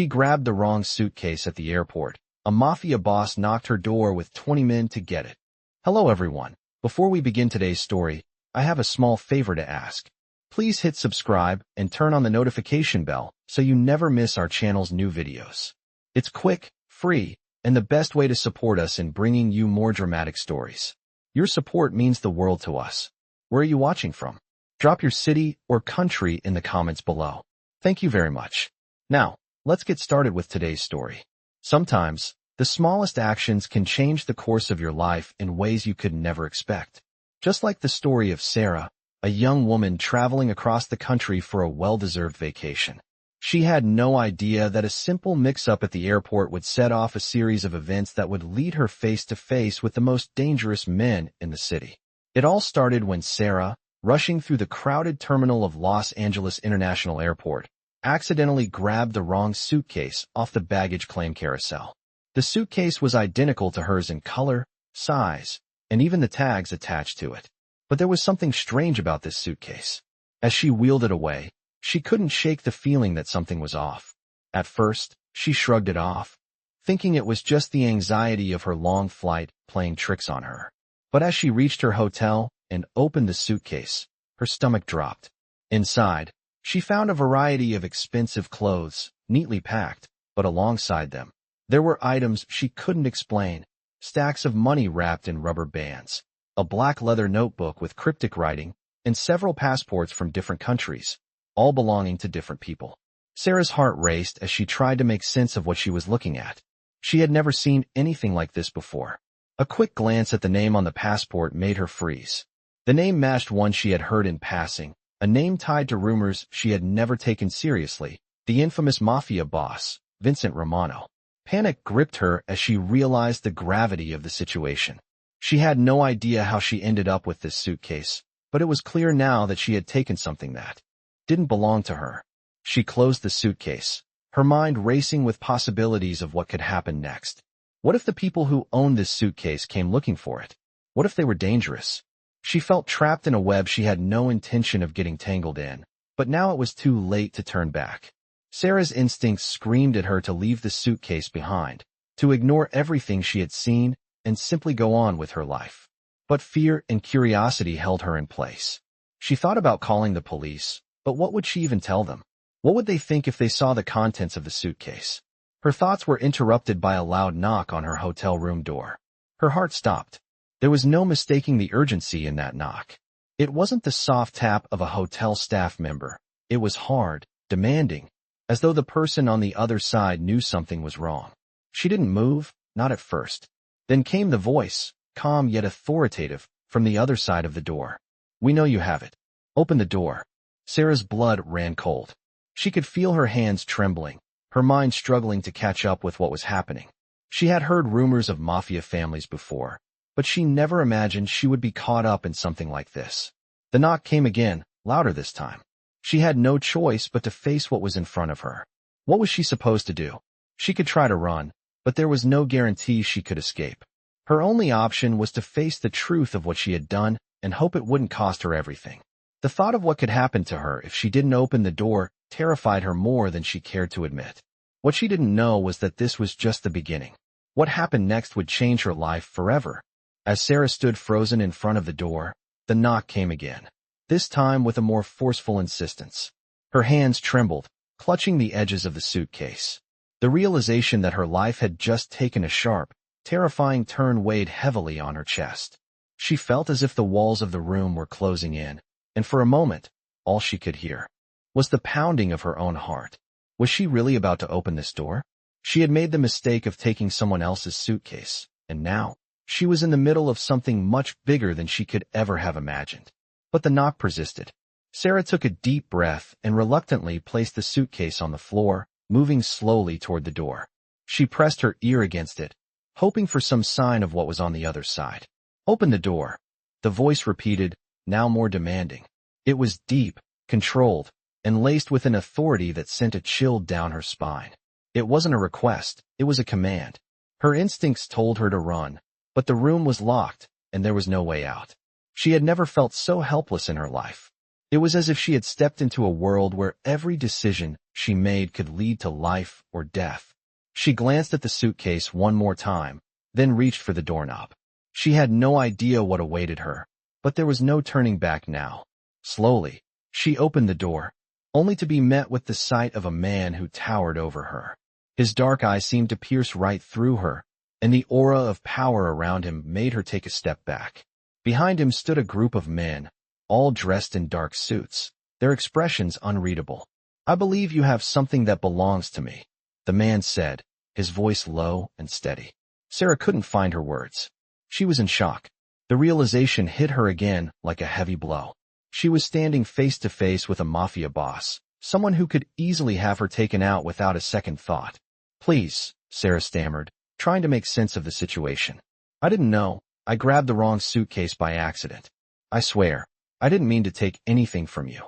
She grabbed the wrong suitcase at the airport. A mafia boss knocked her door with 20 men to get it. Hello everyone. Before we begin today's story, I have a small favor to ask. Please hit subscribe and turn on the notification bell so you never miss our channel's new videos. It's quick, free, and the best way to support us in bringing you more dramatic stories. Your support means the world to us. Where are you watching from? Drop your city or country in the comments below. Thank you very much. Now, let's get started with today's story. Sometimes, the smallest actions can change the course of your life in ways you could never expect. Just like the story of Sarah, a young woman traveling across the country for a well-deserved vacation. She had no idea that a simple mix-up at the airport would set off a series of events that would lead her face-to-face with the most dangerous men in the city. It all started when Sarah, rushing through the crowded terminal of Los Angeles International Airport, accidentally grabbed the wrong suitcase off the baggage claim carousel. The suitcase was identical to hers in color, size, and even the tags attached to it. But there was something strange about this suitcase. As she wheeled it away, she couldn't shake the feeling that something was off. At first, she shrugged it off, thinking it was just the anxiety of her long flight playing tricks on her. But as she reached her hotel and opened the suitcase, her stomach dropped. Inside, she found a variety of expensive clothes, neatly packed, but alongside them, there were items she couldn't explain, stacks of money wrapped in rubber bands, a black leather notebook with cryptic writing, and several passports from different countries, all belonging to different people. Sarah's heart raced as she tried to make sense of what she was looking at. She had never seen anything like this before. A quick glance at the name on the passport made her freeze. The name matched one she had heard in passing, a name tied to rumors she had never taken seriously, the infamous Mafia boss, Vincent Romano. Panic gripped her as she realized the gravity of the situation. She had no idea how she ended up with this suitcase, but it was clear now that she had taken something that didn't belong to her. She closed the suitcase, her mind racing with possibilities of what could happen next. What if the people who owned this suitcase came looking for it? What if they were dangerous? She felt trapped in a web she had no intention of getting tangled in, but now it was too late to turn back. Sarah's instincts screamed at her to leave the suitcase behind, to ignore everything she had seen, and simply go on with her life. But fear and curiosity held her in place. She thought about calling the police, but what would she even tell them? What would they think if they saw the contents of the suitcase? Her thoughts were interrupted by a loud knock on her hotel room door. Her heart stopped. There was no mistaking the urgency in that knock. It wasn't the soft tap of a hotel staff member. It was hard, demanding, as though the person on the other side knew something was wrong. She didn't move, not at first. Then came the voice, calm yet authoritative, from the other side of the door. "We know you have it. Open the door." Sarah's blood ran cold. She could feel her hands trembling, her mind struggling to catch up with what was happening. She had heard rumors of mafia families before, but she never imagined she would be caught up in something like this. The knock came again, louder this time. She had no choice but to face what was in front of her. What was she supposed to do? She could try to run, but there was no guarantee she could escape. Her only option was to face the truth of what she had done and hope it wouldn't cost her everything. The thought of what could happen to her if she didn't open the door terrified her more than she cared to admit. What she didn't know was that this was just the beginning. What happened next would change her life forever. As Sarah stood frozen in front of the door, the knock came again, this time with a more forceful insistence. Her hands trembled, clutching the edges of the suitcase. The realization that her life had just taken a sharp, terrifying turn weighed heavily on her chest. She felt as if the walls of the room were closing in, and for a moment, all she could hear was the pounding of her own heart. Was she really about to open this door? She had made the mistake of taking someone else's suitcase, and now, she was in the middle of something much bigger than she could ever have imagined. But the knock persisted. Sarah took a deep breath and reluctantly placed the suitcase on the floor, moving slowly toward the door. She pressed her ear against it, hoping for some sign of what was on the other side. "Open the door," the voice repeated, now more demanding. It was deep, controlled, and laced with an authority that sent a chill down her spine. It wasn't a request, it was a command. Her instincts told her to run, but the room was locked, and there was no way out. She had never felt so helpless in her life. It was as if she had stepped into a world where every decision she made could lead to life or death. She glanced at the suitcase one more time, then reached for the doorknob. She had no idea what awaited her, but there was no turning back now. Slowly, she opened the door, only to be met with the sight of a man who towered over her. His dark eyes seemed to pierce right through her, and the aura of power around him made her take a step back. Behind him stood a group of men, all dressed in dark suits, their expressions unreadable. "I believe you have something that belongs to me," the man said, his voice low and steady. Sarah couldn't find her words. She was in shock. The realization hit her again like a heavy blow. She was standing face to face with a mafia boss, someone who could easily have her taken out without a second thought. "Please," Sarah stammered, trying to make sense of the situation. "I didn't know. I grabbed the wrong suitcase by accident. I swear, I didn't mean to take anything from you."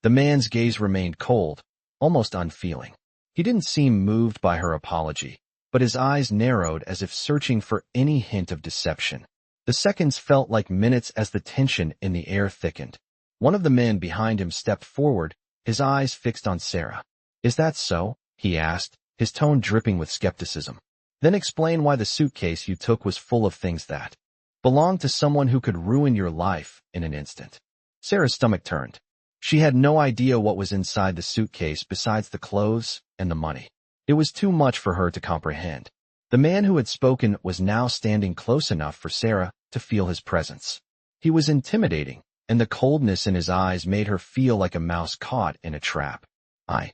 The man's gaze remained cold, almost unfeeling. He didn't seem moved by her apology, but his eyes narrowed as if searching for any hint of deception. The seconds felt like minutes as the tension in the air thickened. One of the men behind him stepped forward, his eyes fixed on Sarah. "Is that so?" he asked, his tone dripping with skepticism. "Then explain why the suitcase you took was full of things that belonged to someone who could ruin your life in an instant." Sarah's stomach turned. She had no idea what was inside the suitcase besides the clothes and the money. It was too much for her to comprehend. The man who had spoken was now standing close enough for Sarah to feel his presence. He was intimidating, and the coldness in his eyes made her feel like a mouse caught in a trap. I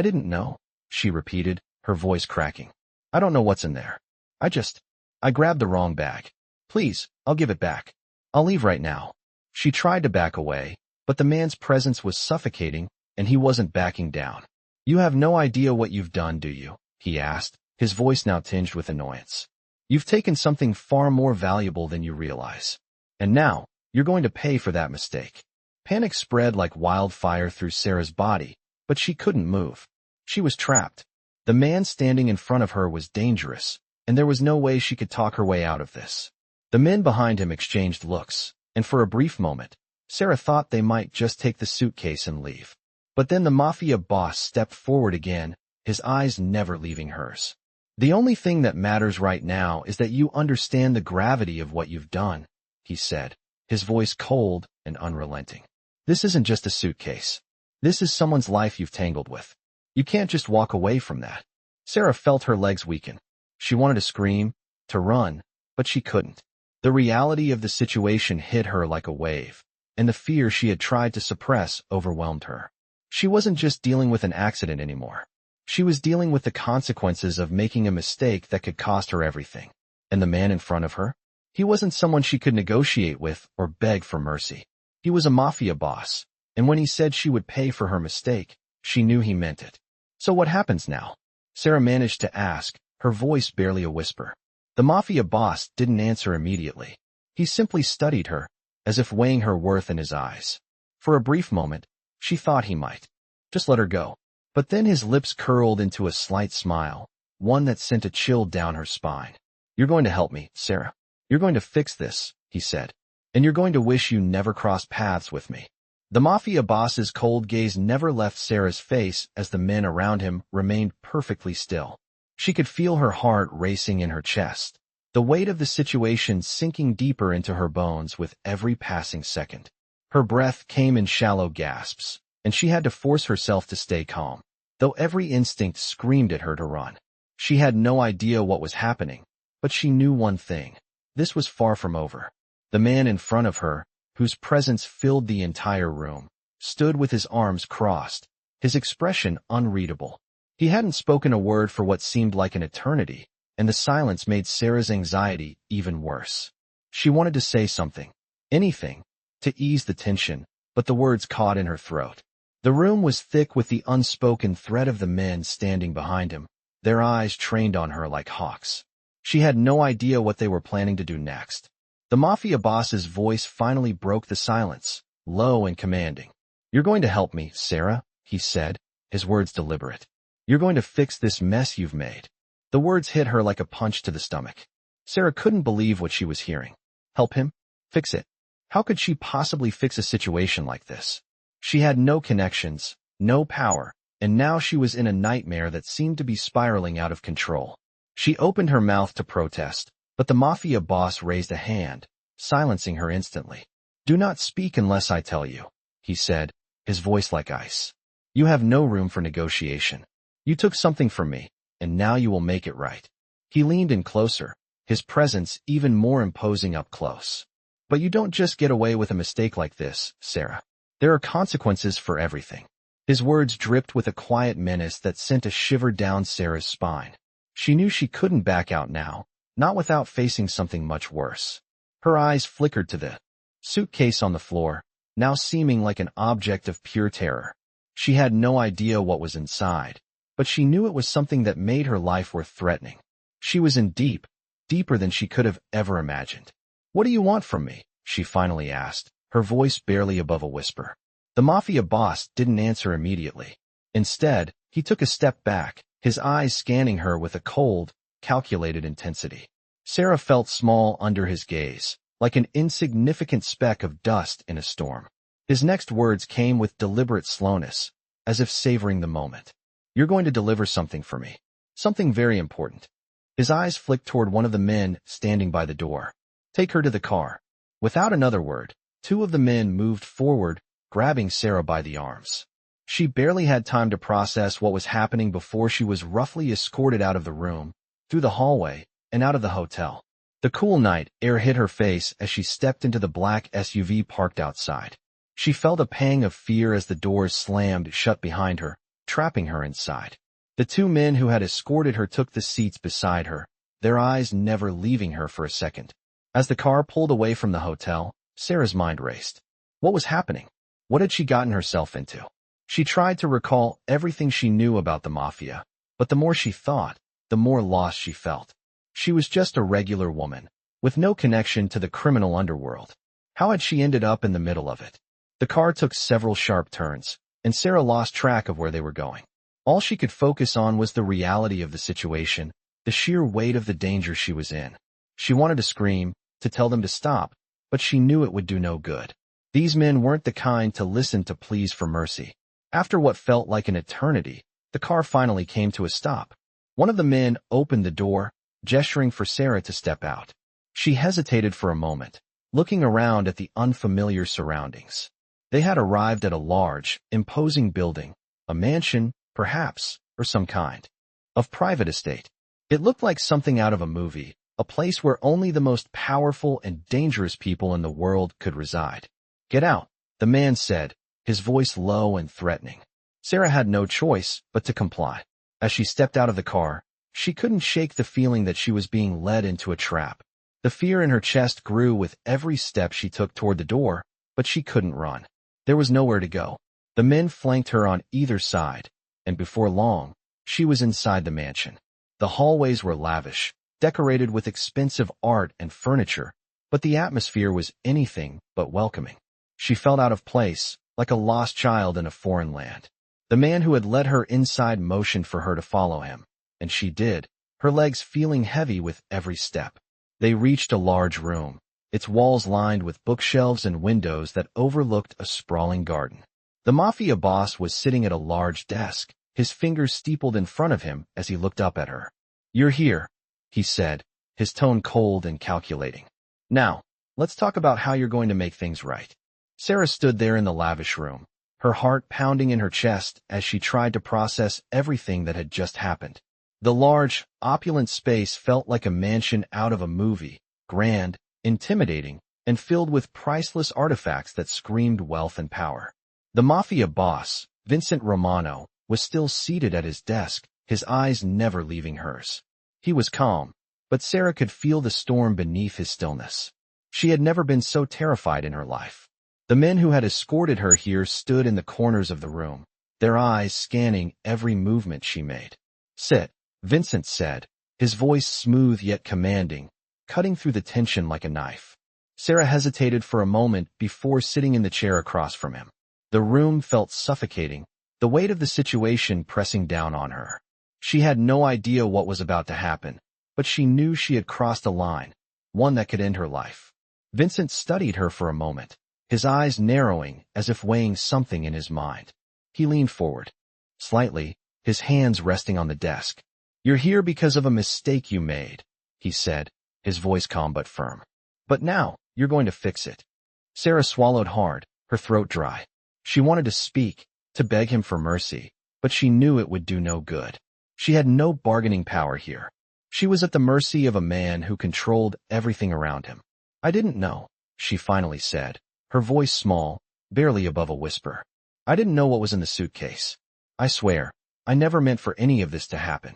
didn't know," she repeated, her voice cracking. "I don't know what's in there. I grabbed the wrong bag. Please, I'll give it back. I'll leave right now." She tried to back away, but the man's presence was suffocating, and he wasn't backing down. "You have no idea what you've done, do you?" he asked, his voice now tinged with annoyance. "You've taken something far more valuable than you realize. And now, you're going to pay for that mistake." Panic spread like wildfire through Sarah's body, but she couldn't move. She was trapped. The man standing in front of her was dangerous, and there was no way she could talk her way out of this. The men behind him exchanged looks, and for a brief moment, Sarah thought they might just take the suitcase and leave. But then the mafia boss stepped forward again, his eyes never leaving hers. "The only thing that matters right now is that you understand the gravity of what you've done," he said, his voice cold and unrelenting. "This isn't just a suitcase. This is someone's life you've tangled with. You can't just walk away from that." Sarah felt her legs weaken. She wanted to scream, to run, but she couldn't. The reality of the situation hit her like a wave, and the fear she had tried to suppress overwhelmed her. She wasn't just dealing with an accident anymore. She was dealing with the consequences of making a mistake that could cost her everything. And the man in front of her? He wasn't someone she could negotiate with or beg for mercy. He was a mafia boss, and when he said she would pay for her mistake, she knew he meant it. "So what happens now?" Sarah managed to ask, her voice barely a whisper. The mafia boss didn't answer immediately. He simply studied her, as if weighing her worth in his eyes. For a brief moment, she thought he might just let her go. But then his lips curled into a slight smile, one that sent a chill down her spine. "You're going to help me, Sarah. You're going to fix this," he said. "And you're going to wish you never crossed paths with me." The mafia boss's cold gaze never left Sarah's face as the men around him remained perfectly still. She could feel her heart racing in her chest, the weight of the situation sinking deeper into her bones with every passing second. Her breath came in shallow gasps, and she had to force herself to stay calm, though every instinct screamed at her to run. She had no idea what was happening, but she knew one thing. This was far from over. The man in front of her, whose presence filled the entire room, stood with his arms crossed, his expression unreadable. He hadn't spoken a word for what seemed like an eternity, and the silence made Sarah's anxiety even worse. She wanted to say something, anything, to ease the tension, but the words caught in her throat. The room was thick with the unspoken threat of the men standing behind him, their eyes trained on her like hawks. She had no idea what they were planning to do next. The mafia boss's voice finally broke the silence, low and commanding. "You're going to help me, Sarah," he said, his words deliberate. "You're going to fix this mess you've made." The words hit her like a punch to the stomach. Sarah couldn't believe what she was hearing. Help him? Fix it? How could she possibly fix a situation like this? She had no connections, no power, and now she was in a nightmare that seemed to be spiraling out of control. She opened her mouth to protest, but the Mafia boss raised a hand, silencing her instantly. "Do not speak unless I tell you," he said, his voice like ice. "You have no room for negotiation. You took something from me, and now you will make it right." He leaned in closer, his presence even more imposing up close. "But you don't just get away with a mistake like this, Sarah. There are consequences for everything." His words dripped with a quiet menace that sent a shiver down Sarah's spine. She knew she couldn't back out now, not without facing something much worse. Her eyes flickered to the suitcase on the floor, now seeming like an object of pure terror. She had no idea what was inside, but she knew it was something that made her life worth threatening. She was in deeper than she could have ever imagined. "What do you want from me?" she finally asked, her voice barely above a whisper. The Mafia boss didn't answer immediately. Instead, he took a step back, his eyes scanning her with a cold, calculated intensity. Sarah felt small under his gaze, like an insignificant speck of dust in a storm. His next words came with deliberate slowness, as if savoring the moment. "You're going to deliver something for me. Something very important." His eyes flicked toward one of the men standing by the door. "Take her to the car." Without another word, two of the men moved forward, grabbing Sarah by the arms. She barely had time to process what was happening before she was roughly escorted out of the room, through the hallway, and out of the hotel. The cool night air hit her face as she stepped into the black SUV parked outside. She felt a pang of fear as the doors slammed shut behind her, trapping her inside. The two men who had escorted her took the seats beside her, their eyes never leaving her for a second. As the car pulled away from the hotel, Sarah's mind raced. What was happening? What had she gotten herself into? She tried to recall everything she knew about the Mafia, but the more she thought, the more lost she felt. She was just a regular woman, with no connection to the criminal underworld. How had she ended up in the middle of it? The car took several sharp turns, and Sarah lost track of where they were going. All she could focus on was the reality of the situation, the sheer weight of the danger she was in. She wanted to scream, to tell them to stop, but she knew it would do no good. These men weren't the kind to listen to pleas for mercy. After what felt like an eternity, the car finally came to a stop. One of the men opened the door, gesturing for Sarah to step out. She hesitated for a moment, looking around at the unfamiliar surroundings. They had arrived at a large, imposing building, a mansion, perhaps, or some kind of private estate. It looked like something out of a movie, a place where only the most powerful and dangerous people in the world could reside. "Get out," the man said, his voice low and threatening. Sarah had no choice but to comply. As she stepped out of the car, she couldn't shake the feeling that she was being led into a trap. The fear in her chest grew with every step she took toward the door, but she couldn't run. There was nowhere to go. The men flanked her on either side, and before long, she was inside the mansion. The hallways were lavish, decorated with expensive art and furniture, but the atmosphere was anything but welcoming. She felt out of place, like a lost child in a foreign land. The man who had led her inside motioned for her to follow him, and she did, her legs feeling heavy with every step. They reached a large room, its walls lined with bookshelves and windows that overlooked a sprawling garden. The Mafia boss was sitting at a large desk, his fingers steepled in front of him as he looked up at her. "You're here," he said, his tone cold and calculating. "Now, let's talk about how you're going to make things right." Sarah stood there in the lavish room, her heart pounding in her chest as she tried to process everything that had just happened. The large, opulent space felt like a mansion out of a movie, grand, intimidating, and filled with priceless artifacts that screamed wealth and power. The Mafia boss, Vincent Romano, was still seated at his desk, his eyes never leaving hers. He was calm, but Sarah could feel the storm beneath his stillness. She had never been so terrified in her life. The men who had escorted her here stood in the corners of the room, their eyes scanning every movement she made. "Sit," Vincent said, his voice smooth yet commanding, cutting through the tension like a knife. Sarah hesitated for a moment before sitting in the chair across from him. The room felt suffocating, the weight of the situation pressing down on her. She had no idea what was about to happen, but she knew she had crossed a line, one that could end her life. Vincent studied her for a moment, his eyes narrowing as if weighing something in his mind. He leaned forward, slightly, his hands resting on the desk. "You're here because of a mistake you made," he said, his voice calm but firm. "But now, you're going to fix it." Sarah swallowed hard, her throat dry. She wanted to speak, to beg him for mercy, but she knew it would do no good. She had no bargaining power here. She was at the mercy of a man who controlled everything around him. "I didn't know," she finally said, her voice small, barely above a whisper. "I didn't know what was in the suitcase. I swear, I never meant for any of this to happen."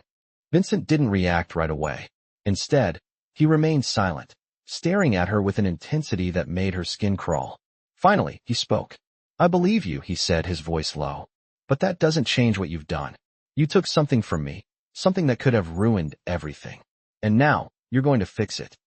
Vincent didn't react right away. Instead, he remained silent, staring at her with an intensity that made her skin crawl. Finally, he spoke. "I believe you," he said, his voice low. "But that doesn't change what you've done. You took something from me, something that could have ruined everything. And now, you're going to fix it."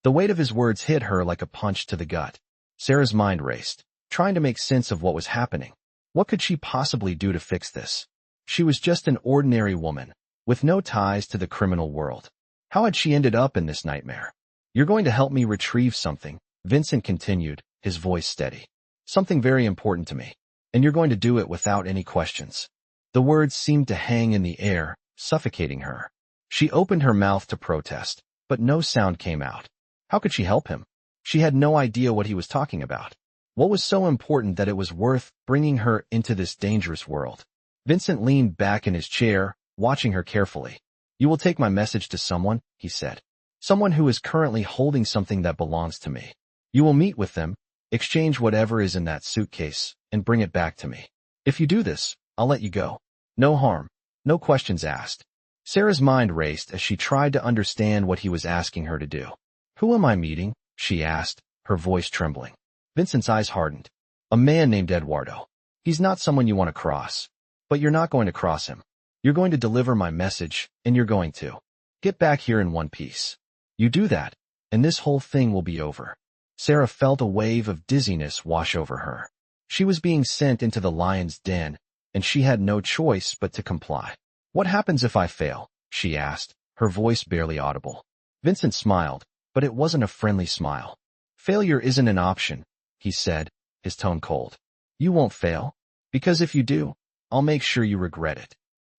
The weight of his words hit her like a punch to the gut. Sarah's mind raced, trying to make sense of what was happening. What could she possibly do to fix this? She was just an ordinary woman, with no ties to the criminal world. How had she ended up in this nightmare? "You're going to help me retrieve something," Vincent continued, his voice steady. "Something very important to me. And you're going to do it without any questions." The words seemed to hang in the air, suffocating her. She opened her mouth to protest, but no sound came out. How could she help him? She had no idea what he was talking about. What was so important that it was worth bringing her into this dangerous world? Vincent leaned back in his chair, watching her carefully. "You will take my message to someone," he said. "Someone who is currently holding something that belongs to me. You will meet with them, exchange whatever is in that suitcase, and bring it back to me. If you do this, I'll let you go. No harm, no questions asked." Sarah's mind raced as she tried to understand what he was asking her to do. "Who am I meeting?" she asked, her voice trembling. Vincent's eyes hardened. "A man named Eduardo. He's not someone you want to cross. But you're not going to cross him. You're going to deliver my message, and you're going to get back here in one piece. You do that, and this whole thing will be over." Sarah felt a wave of dizziness wash over her. She was being sent into the lion's den, and she had no choice but to comply. "What happens if I fail?" she asked, her voice barely audible. Vincent smiled, but it wasn't a friendly smile. "Failure isn't an option," he said, his tone cold. "You won't fail, because if you do, I'll make sure you regret it."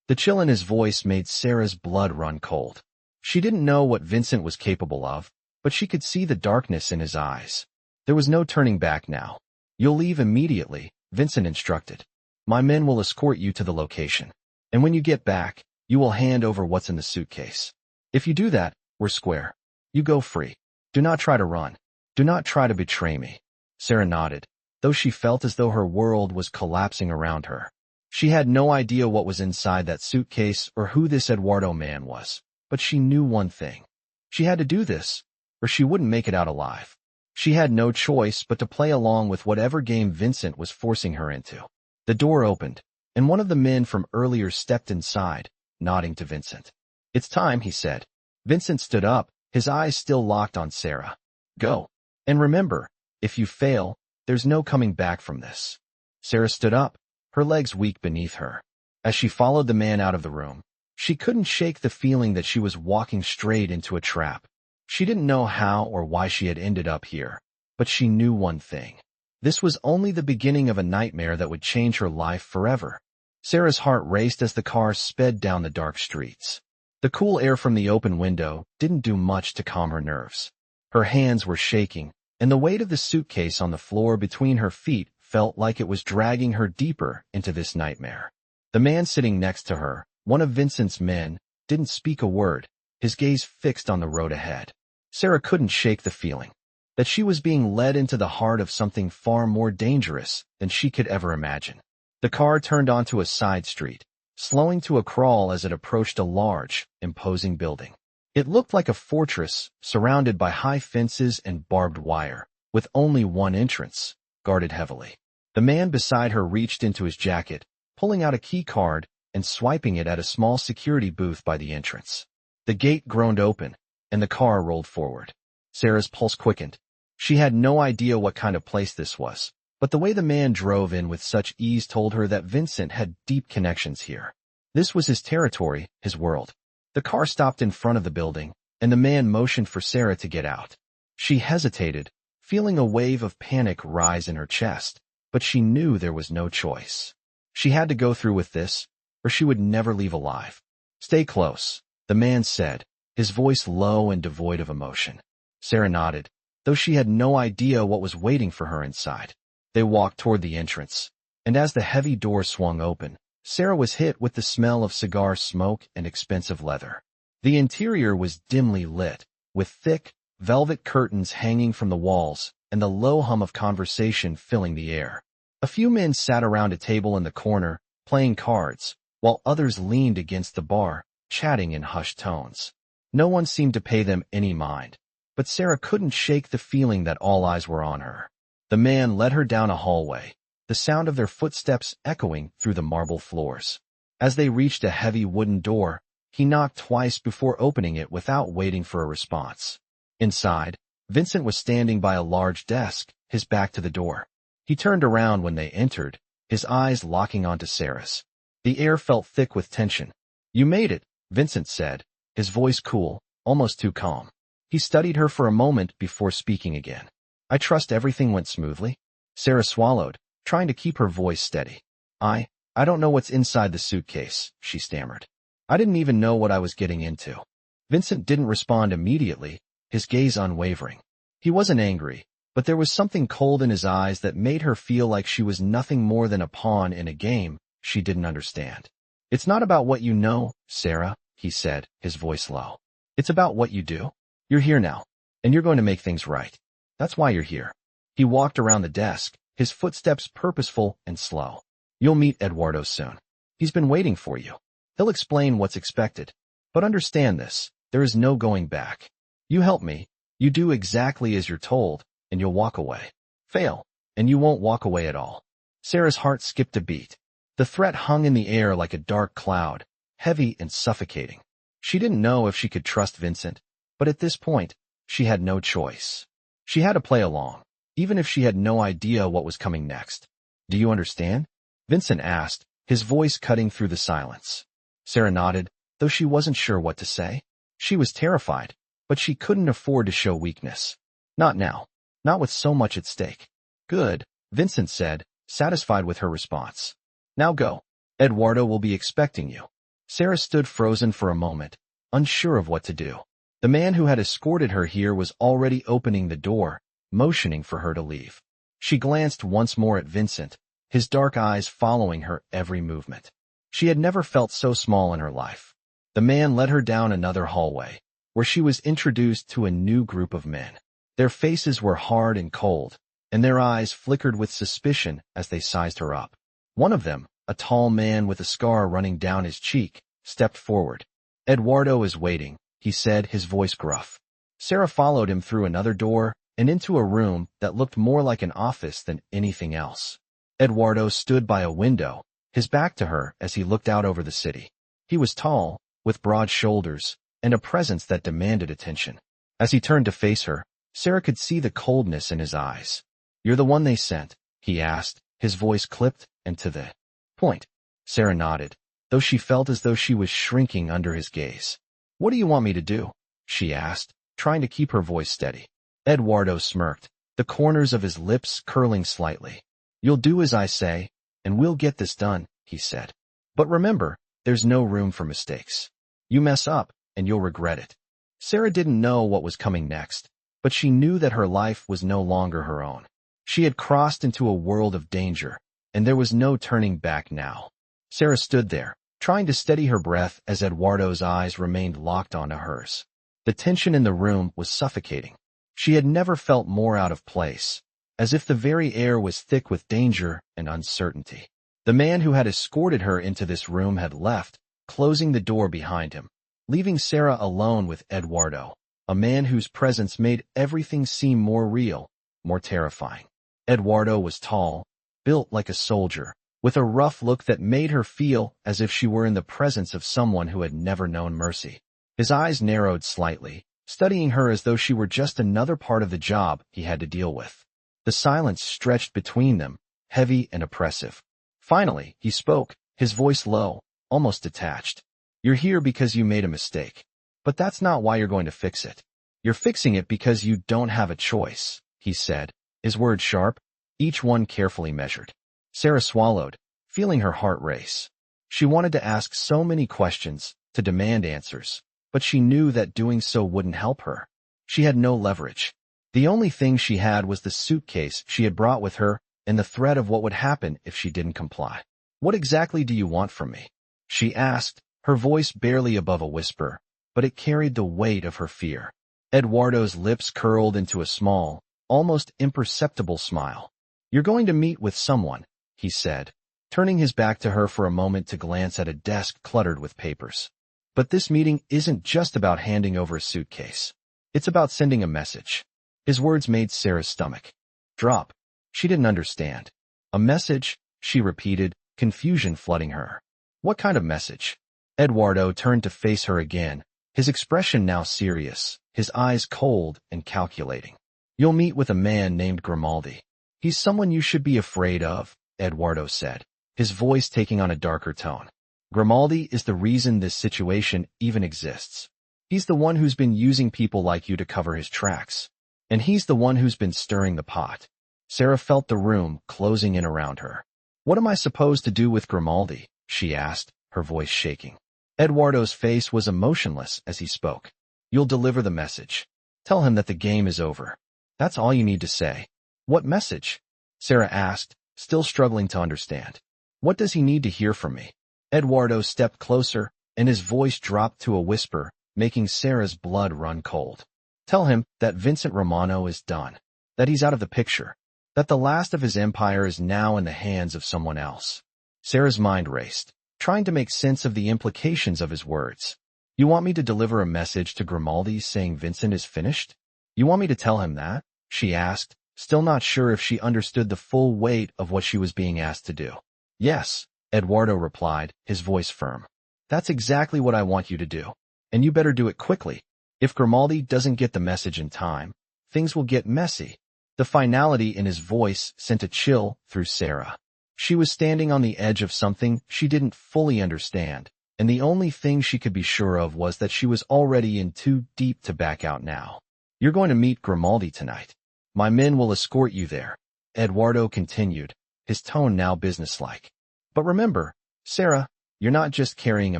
The chill in his voice made Sarah's blood run cold. She didn't know what Vincent was capable of, but she could see the darkness in his eyes. There was no turning back now. "You'll leave immediately," Vincent instructed. "My men will escort you to the location. And when you get back, you will hand over what's in the suitcase. If you do that, we're square. You go free. Do not try to run. Do not try to betray me." Sarah nodded, though she felt as though her world was collapsing around her. She had no idea what was inside that suitcase or who this Eduardo man was, but she knew one thing. She had to do this, or she wouldn't make it out alive. She had no choice but to play along with whatever game Vincent was forcing her into. The door opened, and one of the men from earlier stepped inside, nodding to Vincent. "It's time," he said. Vincent stood up, his eyes still locked on Sarah. "Go. And remember, if you fail, there's no coming back from this." Sarah stood up, her legs weak beneath her. As she followed the man out of the room, she couldn't shake the feeling that she was walking straight into a trap. She didn't know how or why she had ended up here, but she knew one thing. This was only the beginning of a nightmare that would change her life forever. Sarah's heart raced as the car sped down the dark streets. The cool air from the open window didn't do much to calm her nerves. Her hands were shaking, and the weight of the suitcase on the floor between her feet felt like it was dragging her deeper into this nightmare. The man sitting next to her, one of Vincent's men, didn't speak a word, his gaze fixed on the road ahead. Sarah couldn't shake the feeling that she was being led into the heart of something far more dangerous than she could ever imagine. The car turned onto a side street, slowing to a crawl as it approached a large, imposing building. It looked like a fortress, surrounded by high fences and barbed wire, with only one entrance, guarded heavily. The man beside her reached into his jacket, pulling out a key card and swiping it at a small security booth by the entrance. The gate groaned open, and the car rolled forward. Sarah's pulse quickened. She had no idea what kind of place this was, but the way the man drove in with such ease told her that Vincent had deep connections here. This was his territory, his world. The car stopped in front of the building, and the man motioned for Sarah to get out. She hesitated, feeling a wave of panic rise in her chest, but she knew there was no choice. She had to go through with this, or she would never leave alive. "Stay close," the man said, his voice low and devoid of emotion. Sarah nodded, though she had no idea what was waiting for her inside. They walked toward the entrance, and as the heavy door swung open, Sarah was hit with the smell of cigar smoke and expensive leather. The interior was dimly lit, with thick, velvet curtains hanging from the walls and the low hum of conversation filling the air. A few men sat around a table in the corner, playing cards, while others leaned against the bar, chatting in hushed tones. No one seemed to pay them any mind, but Sarah couldn't shake the feeling that all eyes were on her. The man led her down a hallway, the sound of their footsteps echoing through the marble floors. As they reached a heavy wooden door, he knocked twice before opening it without waiting for a response. Inside, Vincent was standing by a large desk, his back to the door. He turned around when they entered, his eyes locking onto Sarah's. The air felt thick with tension. "You made it," Vincent said, his voice cool, almost too calm. He studied her for a moment before speaking again. "I trust everything went smoothly?" Sarah swallowed, trying to keep her voice steady. I don't know what's inside the suitcase," she stammered. "I didn't even know what I was getting into." Vincent didn't respond immediately, his gaze unwavering. He wasn't angry, but there was something cold in his eyes that made her feel like she was nothing more than a pawn in a game she didn't understand. "It's not about what you know, Sarah," he said, his voice low. "It's about what you do. You're here now, and you're going to make things right. That's why you're here." He walked around the desk, his footsteps purposeful and slow. "You'll meet Eduardo soon. He's been waiting for you. He'll explain what's expected. But understand this, there is no going back. You help me, you do exactly as you're told, and you'll walk away. Fail, and you won't walk away at all." Sarah's heart skipped a beat. The threat hung in the air like a dark cloud, heavy and suffocating. She didn't know if she could trust Vincent, but at this point, she had no choice. She had to play along, even if she had no idea what was coming next. "Do you understand?" Vincent asked, his voice cutting through the silence. Sarah nodded, though she wasn't sure what to say. She was terrified, but she couldn't afford to show weakness. Not now, not with so much at stake. "Good," Vincent said, satisfied with her response. "Now go. Eduardo will be expecting you." Sarah stood frozen for a moment, unsure of what to do. The man who had escorted her here was already opening the door, motioning for her to leave. She glanced once more at Vincent, his dark eyes following her every movement. She had never felt so small in her life. The man led her down another hallway, where she was introduced to a new group of men. Their faces were hard and cold, and their eyes flickered with suspicion as they sized her up. One of them, a tall man with a scar running down his cheek, stepped forward. "Eduardo is waiting," he said, his voice gruff. Sarah followed him through another door and into a room that looked more like an office than anything else. Eduardo stood by a window, his back to her as he looked out over the city. He was tall, with broad shoulders, and a presence that demanded attention. As he turned to face her, Sarah could see the coldness in his eyes. "You're the one they sent?" he asked, his voice clipped and to the point. Sarah nodded, though she felt as though she was shrinking under his gaze. "What do you want me to do?" she asked, trying to keep her voice steady. Eduardo smirked, the corners of his lips curling slightly. "You'll do as I say, and we'll get this done," he said. "But remember, there's no room for mistakes. You mess up, and you'll regret it." Sarah didn't know what was coming next, but she knew that her life was no longer her own. She had crossed into a world of danger, and there was no turning back now. Sarah stood there, trying to steady her breath as Eduardo's eyes remained locked onto hers. The tension in the room was suffocating. She had never felt more out of place, as if the very air was thick with danger and uncertainty. The man who had escorted her into this room had left, closing the door behind him, leaving Sarah alone with Eduardo, a man whose presence made everything seem more real, more terrifying. Eduardo was tall, built like a soldier, with a rough look that made her feel as if she were in the presence of someone who had never known mercy. His eyes narrowed slightly, studying her as though she were just another part of the job he had to deal with. The silence stretched between them, heavy and oppressive. Finally, he spoke, his voice low, almost detached. "You're here because you made a mistake. But that's not why you're going to fix it. You're fixing it because you don't have a choice," he said, his words sharp, each one carefully measured. Sarah swallowed, feeling her heart race. She wanted to ask so many questions, to demand answers, but she knew that doing so wouldn't help her. She had no leverage. The only thing she had was the suitcase she had brought with her and the threat of what would happen if she didn't comply. "What exactly do you want from me?" she asked, her voice barely above a whisper, but it carried the weight of her fear. Eduardo's lips curled into a small, almost imperceptible smile. "You're going to meet with someone," he said, turning his back to her for a moment to glance at a desk cluttered with papers. "But this meeting isn't just about handing over a suitcase. It's about sending a message." His words made Sarah's stomach drop. She didn't understand. "A message?" she repeated, confusion flooding her. "What kind of message?" Eduardo turned to face her again, his expression now serious, his eyes cold and calculating. "You'll meet with a man named Grimaldi. He's someone you should be afraid of," Eduardo said, his voice taking on a darker tone. "Grimaldi is the reason this situation even exists. He's the one who's been using people like you to cover his tracks. And he's the one who's been stirring the pot." Sarah felt the room closing in around her. "What am I supposed to do with Grimaldi?" she asked, her voice shaking. Eduardo's face was emotionless as he spoke. "You'll deliver the message. Tell him that the game is over. That's all you need to say." "What message?" Sarah asked, still struggling to understand. "What does he need to hear from me?" Eduardo stepped closer, and his voice dropped to a whisper, making Sarah's blood run cold. "Tell him that Vincent Romano is done, that he's out of the picture, that the last of his empire is now in the hands of someone else." Sarah's mind raced, trying to make sense of the implications of his words. "You want me to deliver a message to Grimaldi saying Vincent is finished? You want me to tell him that?" she asked, still not sure if she understood the full weight of what she was being asked to do. "Yes," Eduardo replied, his voice firm. "That's exactly what I want you to do. And you better do it quickly. If Grimaldi doesn't get the message in time, things will get messy." The finality in his voice sent a chill through Sarah. She was standing on the edge of something she didn't fully understand, and the only thing she could be sure of was that she was already in too deep to back out now. "You're going to meet Grimaldi tonight. My men will escort you there," Eduardo continued, his tone now businesslike. "But remember, Sarah, you're not just carrying a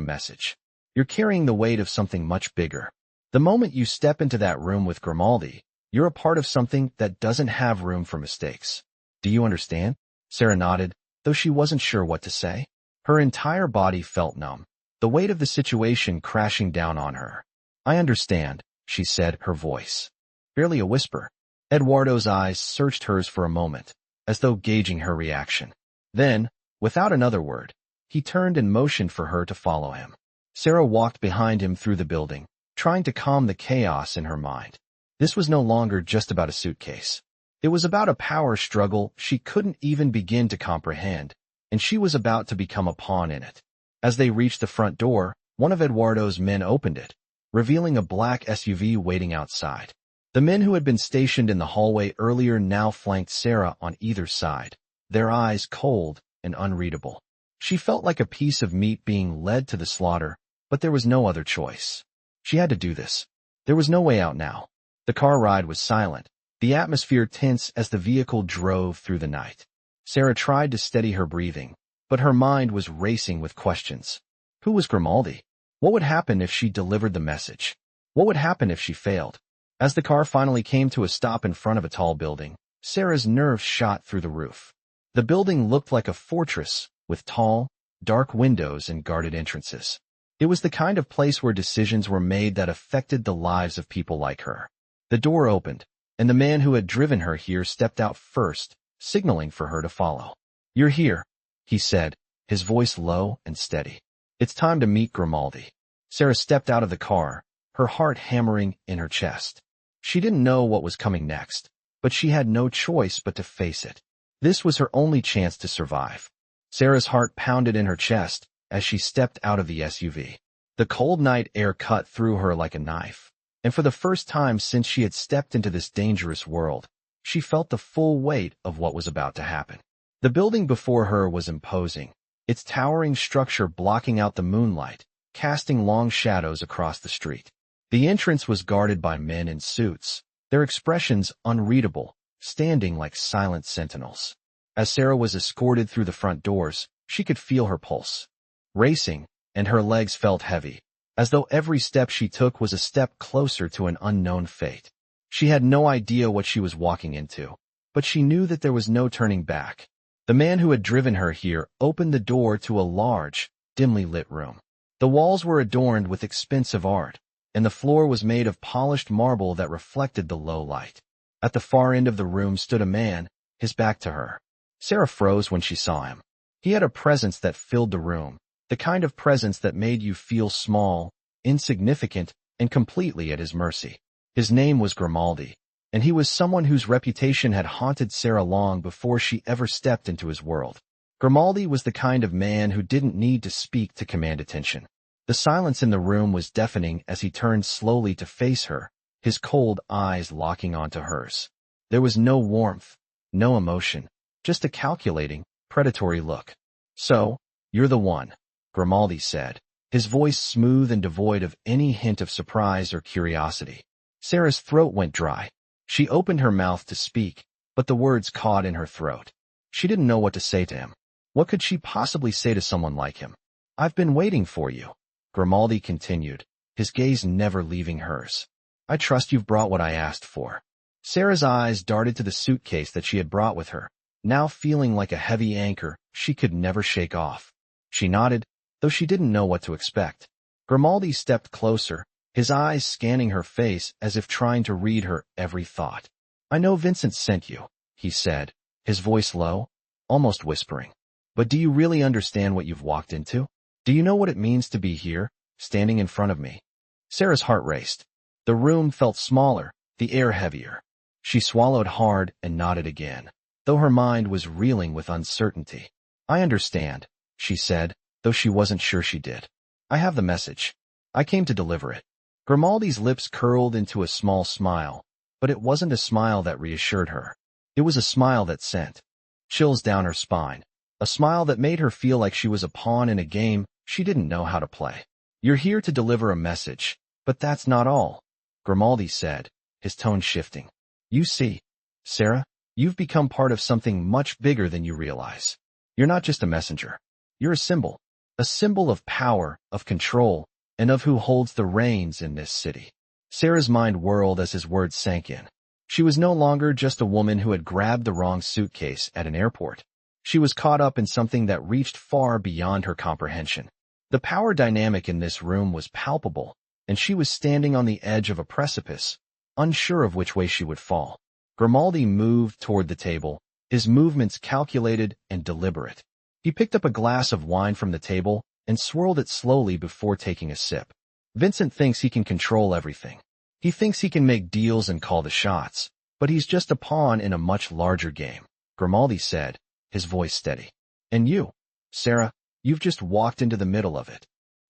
message. You're carrying the weight of something much bigger. The moment you step into that room with Grimaldi, you're a part of something that doesn't have room for mistakes. Do you understand?" Sarah nodded, though she wasn't sure what to say. Her entire body felt numb, the weight of the situation crashing down on her. "I understand," she said, her voice barely a whisper. Eduardo's eyes searched hers for a moment, as though gauging her reaction. Then, without another word, he turned and motioned for her to follow him. Sarah walked behind him through the building, trying to calm the chaos in her mind. This was no longer just about a suitcase. It was about a power struggle she couldn't even begin to comprehend, and she was about to become a pawn in it. As they reached the front door, one of Eduardo's men opened it, revealing a black SUV waiting outside. The men who had been stationed in the hallway earlier now flanked Sarah on either side, their eyes cold and unreadable. She felt like a piece of meat being led to the slaughter, but there was no other choice. She had to do this. There was no way out now. The car ride was silent, the atmosphere tense as the vehicle drove through the night. Sarah tried to steady her breathing, but her mind was racing with questions. Who was Grimaldi? What would happen if she delivered the message? What would happen if she failed? As the car finally came to a stop in front of a tall building, Sarah's nerves shot through the roof. The building looked like a fortress, with tall, dark windows and guarded entrances. It was the kind of place where decisions were made that affected the lives of people like her. The door opened, and the man who had driven her here stepped out first, signaling for her to follow. "You're here," he said, his voice low and steady. "It's time to meet Grimaldi." Sarah stepped out of the car, her heart hammering in her chest. She didn't know what was coming next, but she had no choice but to face it. This was her only chance to survive. Sarah's heart pounded in her chest as she stepped out of the SUV. The cold night air cut through her like a knife, and for the first time since she had stepped into this dangerous world, she felt the full weight of what was about to happen. The building before her was imposing, its towering structure blocking out the moonlight, casting long shadows across the street. The entrance was guarded by men in suits, their expressions unreadable, standing like silent sentinels. As Sarah was escorted through the front doors, she could feel her pulse racing, and her legs felt heavy, as though every step she took was a step closer to an unknown fate. She had no idea what she was walking into, but she knew that there was no turning back. The man who had driven her here opened the door to a large, dimly lit room. The walls were adorned with expensive art, and the floor was made of polished marble that reflected the low light. At the far end of the room stood a man, his back to her. Sarah froze when she saw him. He had a presence that filled the room, the kind of presence that made you feel small, insignificant, and completely at his mercy. His name was Grimaldi, and he was someone whose reputation had haunted Sarah long before she ever stepped into his world. Grimaldi was the kind of man who didn't need to speak to command attention. The silence in the room was deafening as he turned slowly to face her, his cold eyes locking onto hers. There was no warmth, no emotion, just a calculating, predatory look. "So, you're the one," Grimaldi said, his voice smooth and devoid of any hint of surprise or curiosity. Sarah's throat went dry. She opened her mouth to speak, but the words caught in her throat. She didn't know what to say to him. What could she possibly say to someone like him? "I've been waiting for you," Grimaldi continued, his gaze never leaving hers. "I trust you've brought what I asked for." Sarah's eyes darted to the suitcase that she had brought with her, now feeling like a heavy anchor she could never shake off. She nodded, though she didn't know what to expect. Grimaldi stepped closer, his eyes scanning her face as if trying to read her every thought. "I know Vincent sent you," he said, his voice low, almost whispering. "But do you really understand what you've walked into? Do you know what it means to be here, standing in front of me?" Sarah's heart raced. The room felt smaller, the air heavier. She swallowed hard and nodded again, though her mind was reeling with uncertainty. "I understand," she said, though she wasn't sure she did. "I have the message. I came to deliver it." Grimaldi's lips curled into a small smile, but it wasn't a smile that reassured her. It was a smile that sent chills down her spine, a smile that made her feel like she was a pawn in a game she didn't know how to play. "You're here to deliver a message, but that's not all," Grimaldi said, his tone shifting. "You see, Sarah, you've become part of something much bigger than you realize. You're not just a messenger. You're a symbol of power, of control, and of who holds the reins in this city." Sarah's mind whirled as his words sank in. She was no longer just a woman who had grabbed the wrong suitcase at an airport. She was caught up in something that reached far beyond her comprehension. The power dynamic in this room was palpable, and she was standing on the edge of a precipice, unsure of which way she would fall. Grimaldi moved toward the table, his movements calculated and deliberate. He picked up a glass of wine from the table and swirled it slowly before taking a sip. "Vincent thinks he can control everything. He thinks he can make deals and call the shots, but he's just a pawn in a much larger game," Grimaldi said, his voice steady. "And you, Sarah, you've just walked into the middle of it."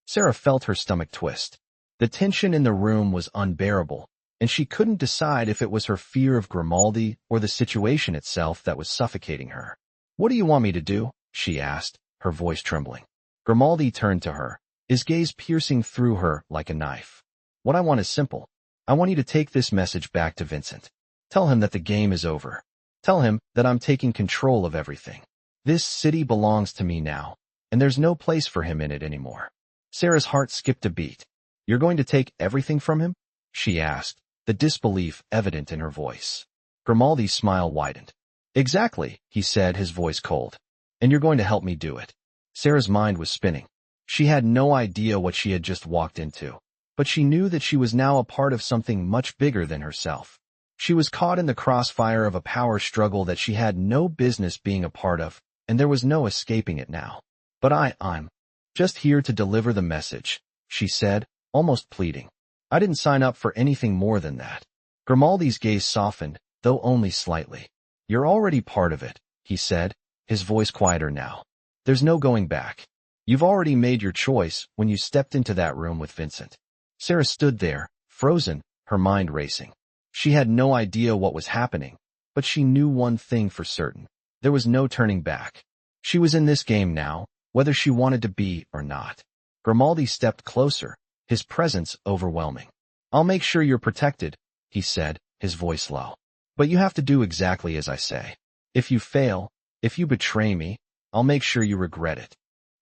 Sarah felt her stomach twist. The tension in the room was unbearable, and she couldn't decide if it was her fear of Grimaldi or the situation itself that was suffocating her. "What do you want me to do?" she asked, her voice trembling. Grimaldi turned to her, his gaze piercing through her like a knife. "What I want is simple. I want you to take this message back to Vincent. Tell him that the game is over. Tell him that I'm taking control of everything. This city belongs to me now, and there's no place for him in it anymore." Sarah's heart skipped a beat. "You're going to take everything from him?" she asked, the disbelief evident in her voice. Grimaldi's smile widened. "Exactly," he said, his voice cold. "And you're going to help me do it." Sarah's mind was spinning. She had no idea what she had just walked into, but she knew that she was now a part of something much bigger than herself. She was caught in the crossfire of a power struggle that she had no business being a part of, and there was no escaping it now. "But I'm just here to deliver the message," she said, almost pleading. "I didn't sign up for anything more than that." Grimaldi's gaze softened, though only slightly. "You're already part of it," he said, his voice quieter now. "There's no going back. You've already made your choice when you stepped into that room with Vincent." Sarah stood there, frozen, her mind racing. She had no idea what was happening, but she knew one thing for certain. There was no turning back. She was in this game now, whether she wanted to be or not. Grimaldi stepped closer, his presence overwhelming. "I'll make sure you're protected," he said, his voice low. But you have to do exactly as I say. If you fail, if you betray me, I'll make sure you regret it.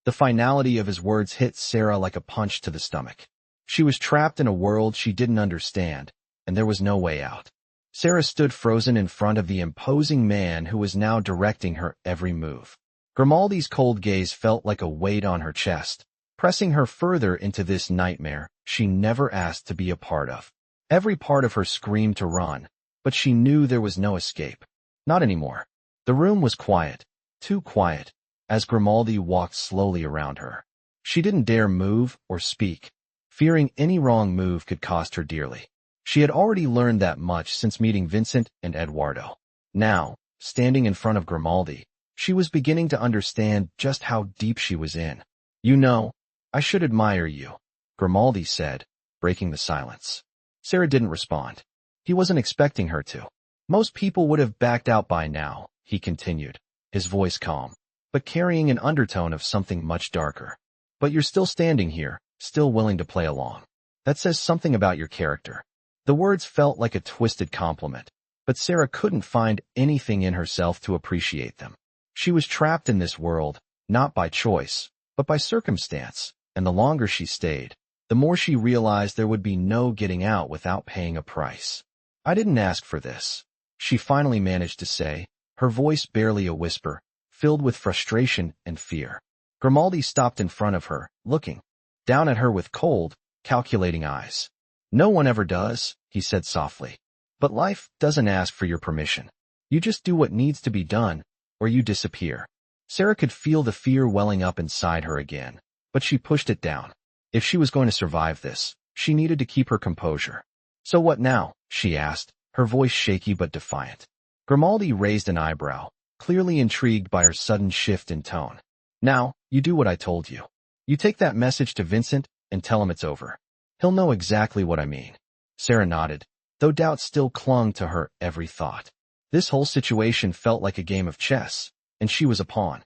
The finality of his words hit Sarah like a punch to the stomach. She was trapped in a world she didn't understand, and there was no way out. Sarah stood frozen in front of the imposing man who was now directing her every move. Grimaldi's cold gaze felt like a weight on her chest, pressing her further into this nightmare she never asked to be a part of. Every part of her screamed to run, but she knew there was no escape. Not anymore. The room was quiet, too quiet, as Grimaldi walked slowly around her. She didn't dare move or speak, fearing any wrong move could cost her dearly. She had already learned that much since meeting Vincent and Eduardo. Now, standing in front of Grimaldi, she was beginning to understand just how deep she was in. You know, I should admire you, Grimaldi said, breaking the silence. Sarah didn't respond. He wasn't expecting her to. Most people would have backed out by now, he continued, his voice calm, but carrying an undertone of something much darker. But you're still standing here, still willing to play along. That says something about your character. The words felt like a twisted compliment, but Sarah couldn't find anything in herself to appreciate them. She was trapped in this world, not by choice, but by circumstance, and the longer she stayed, the more she realized there would be no getting out without paying a price. I didn't ask for this, she finally managed to say, her voice barely a whisper, filled with frustration and fear. Grimaldi stopped in front of her, looking down at her with cold, calculating eyes. No one ever does, he said softly. But life doesn't ask for your permission. You just do what needs to be done, or you disappear. Sarah could feel the fear welling up inside her again, but she pushed it down. If she was going to survive this, she needed to keep her composure. So what now? She asked, her voice shaky but defiant. Grimaldi raised an eyebrow, clearly intrigued by her sudden shift in tone. Now, you do what I told you. You take that message to Vincent and tell him it's over. He'll know exactly what I mean. Sarah nodded, though doubt still clung to her every thought. This whole situation felt like a game of chess, and she was a pawn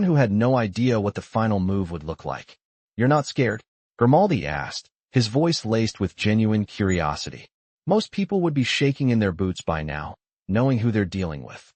who had no idea what the final move would look like. You're not scared? Grimaldi asked, his voice laced with genuine curiosity. Most people would be shaking in their boots by now, knowing who they're dealing with.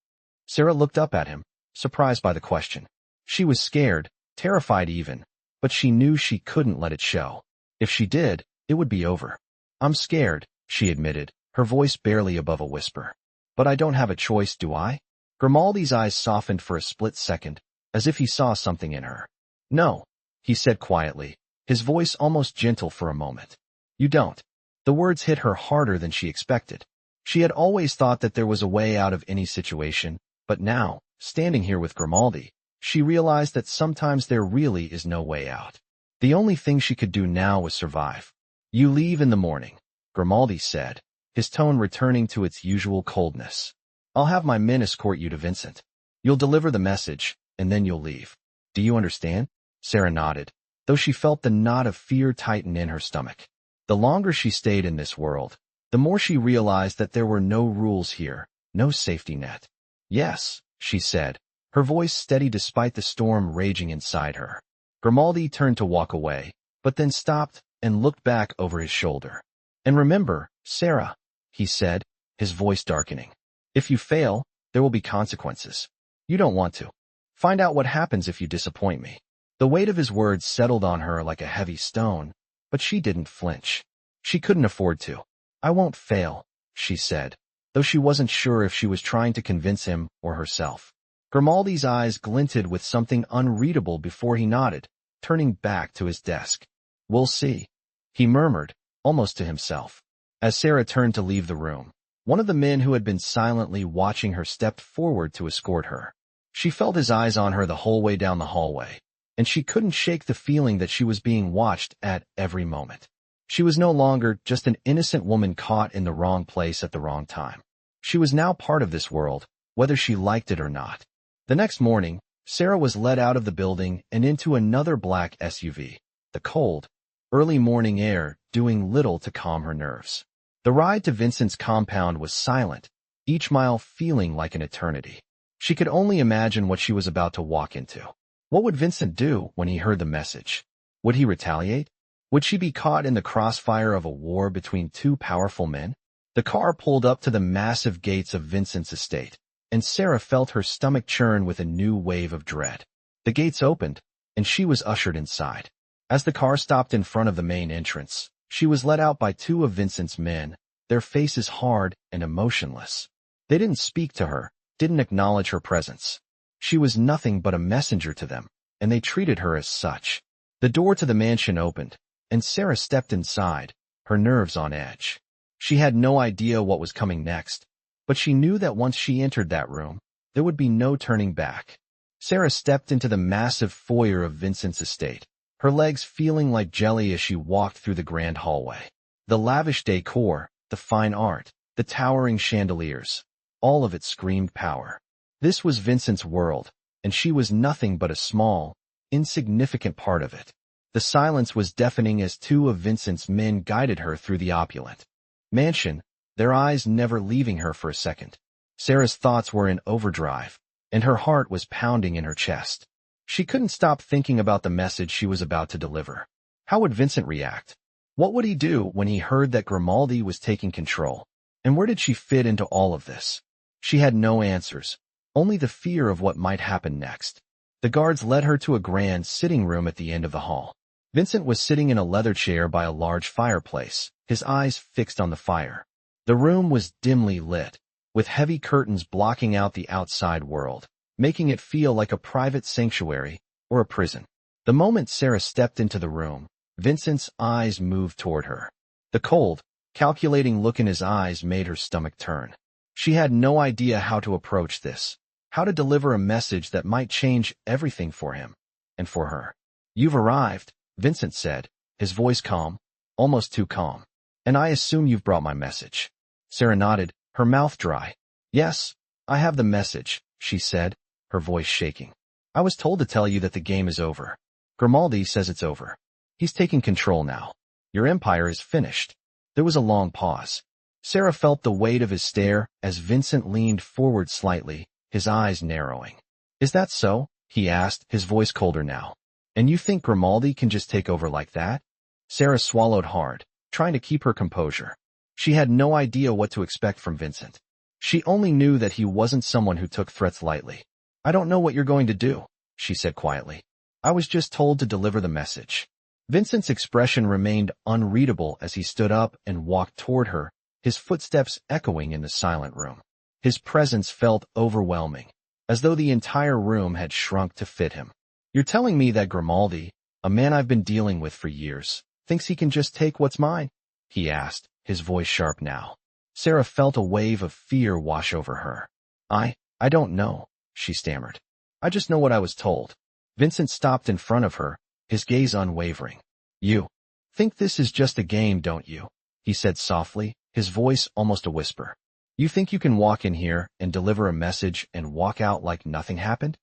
Sarah looked up at him, surprised by the question. She was scared, terrified even, but she knew she couldn't let it show. If she did, it would be over. I'm scared, she admitted, her voice barely above a whisper. But I don't have a choice, do I? Grimaldi's eyes softened for a split second, as if he saw something in her. No, he said quietly, his voice almost gentle for a moment. You don't. The words hit her harder than she expected. She had always thought that there was a way out of any situation, but now, standing here with Grimaldi, she realized that sometimes there really is no way out. The only thing she could do now was survive. You leave in the morning, Grimaldi said, his tone returning to its usual coldness. I'll have my men escort you to Vincent. You'll deliver the message, and then you'll leave. Do you understand? Sarah nodded, though she felt the knot of fear tighten in her stomach. The longer she stayed in this world, the more she realized that there were no rules here, no safety net. Yes, she said, her voice steady despite the storm raging inside her. Grimaldi turned to walk away, but then stopped and looked back over his shoulder. And remember, Sarah, he said, his voice darkening. If you fail, there will be consequences. You don't want to. Find out what happens if you disappoint me. The weight of his words settled on her like a heavy stone, but she didn't flinch. She couldn't afford to. I won't fail, she said, though she wasn't sure if she was trying to convince him or herself. Grimaldi's eyes glinted with something unreadable before he nodded, turning back to his desk. We'll see, he murmured, almost to himself. As Sarah turned to leave the room, one of the men who had been silently watching her stepped forward to escort her. She felt his eyes on her the whole way down the hallway, and she couldn't shake the feeling that she was being watched at every moment. She was no longer just an innocent woman caught in the wrong place at the wrong time. She was now part of this world, whether she liked it or not. The next morning, Sarah was led out of the building and into another black SUV, the cold, early morning air doing little to calm her nerves. The ride to Vincent's compound was silent, each mile feeling like an eternity. She could only imagine what she was about to walk into. What would Vincent do when he heard the message? Would he retaliate? Would she be caught in the crossfire of a war between two powerful men? The car pulled up to the massive gates of Vincent's estate, and Sarah felt her stomach churn with a new wave of dread. The gates opened, and she was ushered inside. As the car stopped in front of the main entrance, she was led out by two of Vincent's men, their faces hard and emotionless. They didn't speak to her, didn't acknowledge her presence. She was nothing but a messenger to them, and they treated her as such. The door to the mansion opened, and Sarah stepped inside, her nerves on edge. She had no idea what was coming next, but she knew that once she entered that room, there would be no turning back. Sarah stepped into the massive foyer of Vincent's estate, her legs feeling like jelly as she walked through the grand hallway. The lavish decor, the fine art, the towering chandeliers, all of it screamed power. This was Vincent's world, and she was nothing but a small, insignificant part of it. The silence was deafening as two of Vincent's men guided her through the opulent mansion, their eyes never leaving her for a second. Sarah's thoughts were in overdrive, and her heart was pounding in her chest. She couldn't stop thinking about the message she was about to deliver. How would Vincent react? What would he do when he heard that Grimaldi was taking control? And where did she fit into all of this? She had no answers, only the fear of what might happen next. The guards led her to a grand sitting room at the end of the hall. Vincent was sitting in a leather chair by a large fireplace, his eyes fixed on the fire. The room was dimly lit, with heavy curtains blocking out the outside world, making it feel like a private sanctuary or a prison. The moment Sarah stepped into the room, Vincent's eyes moved toward her. The cold, calculating look in his eyes made her stomach turn. She had no idea how to approach this, how to deliver a message that might change everything for him and for her. "You've arrived," Vincent said, his voice calm, almost too calm. "And I assume you've brought my message." Sarah nodded, her mouth dry. "Yes, I have the message," she said, her voice shaking. "I was told to tell you that the game is over. Grimaldi says it's over. He's taking control now. Your empire is finished." There was a long pause. Sarah felt the weight of his stare as Vincent leaned forward slightly, his eyes narrowing. "Is that so?" he asked, his voice colder now. "And you think Grimaldi can just take over like that?" Sarah swallowed hard, trying to keep her composure. She had no idea what to expect from Vincent. She only knew that he wasn't someone who took threats lightly. "I don't know what you're going to do," she said quietly. "I was just told to deliver the message." Vincent's expression remained unreadable as he stood up and walked toward her, his footsteps echoing in the silent room. His presence felt overwhelming, as though the entire room had shrunk to fit him. "You're telling me that Grimaldi, a man I've been dealing with for years, thinks he can just take what's mine?" he asked, his voice sharp now. Sarah felt a wave of fear wash over her. I don't know," she stammered. "I just know what I was told." Vincent stopped in front of her, his gaze unwavering. "You think this is just a game, don't you?" he said softly, his voice almost a whisper. "You think you can walk in here and deliver a message and walk out like nothing happened?"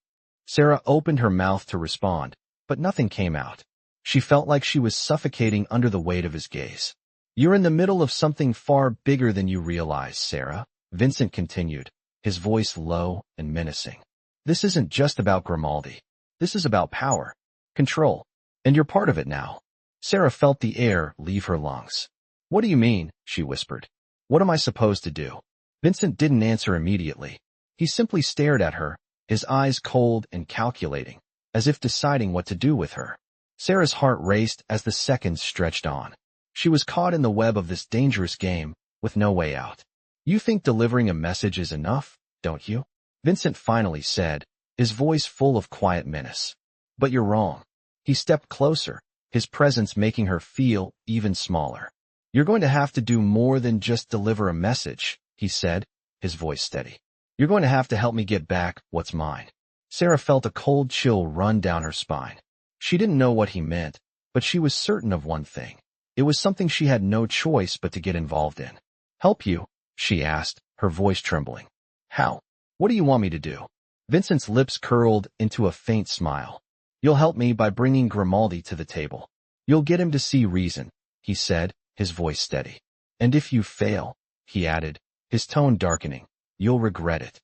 Sarah opened her mouth to respond, but nothing came out. She felt like she was suffocating under the weight of his gaze. "You're in the middle of something far bigger than you realize, Sarah," Vincent continued, his voice low and menacing. "This isn't just about Grimaldi. This is about power, control, and you're part of it now." Sarah felt the air leave her lungs. "What do you mean?" she whispered. "What am I supposed to do?" Vincent didn't answer immediately. He simply stared at her, his eyes cold and calculating, as if deciding what to do with her. Sarah's heart raced as the seconds stretched on. She was caught in the web of this dangerous game, with no way out. "You think delivering a message is enough, don't you?" Vincent finally said, his voice full of quiet menace. "But you're wrong." He stepped closer, his presence making her feel even smaller. "You're going to have to do more than just deliver a message," he said, his voice steady. "You're going to have to help me get back what's mine." Sarah felt a cold chill run down her spine. She didn't know what he meant, but she was certain of one thing. It was something she had no choice but to get involved in. "Help you?" she asked, her voice trembling. "How? What do you want me to do?" Vincent's lips curled into a faint smile. "You'll help me by bringing Grimaldi to the table. You'll get him to see reason," he said, his voice steady. "And if you fail," he added, his tone darkening, "you'll regret it."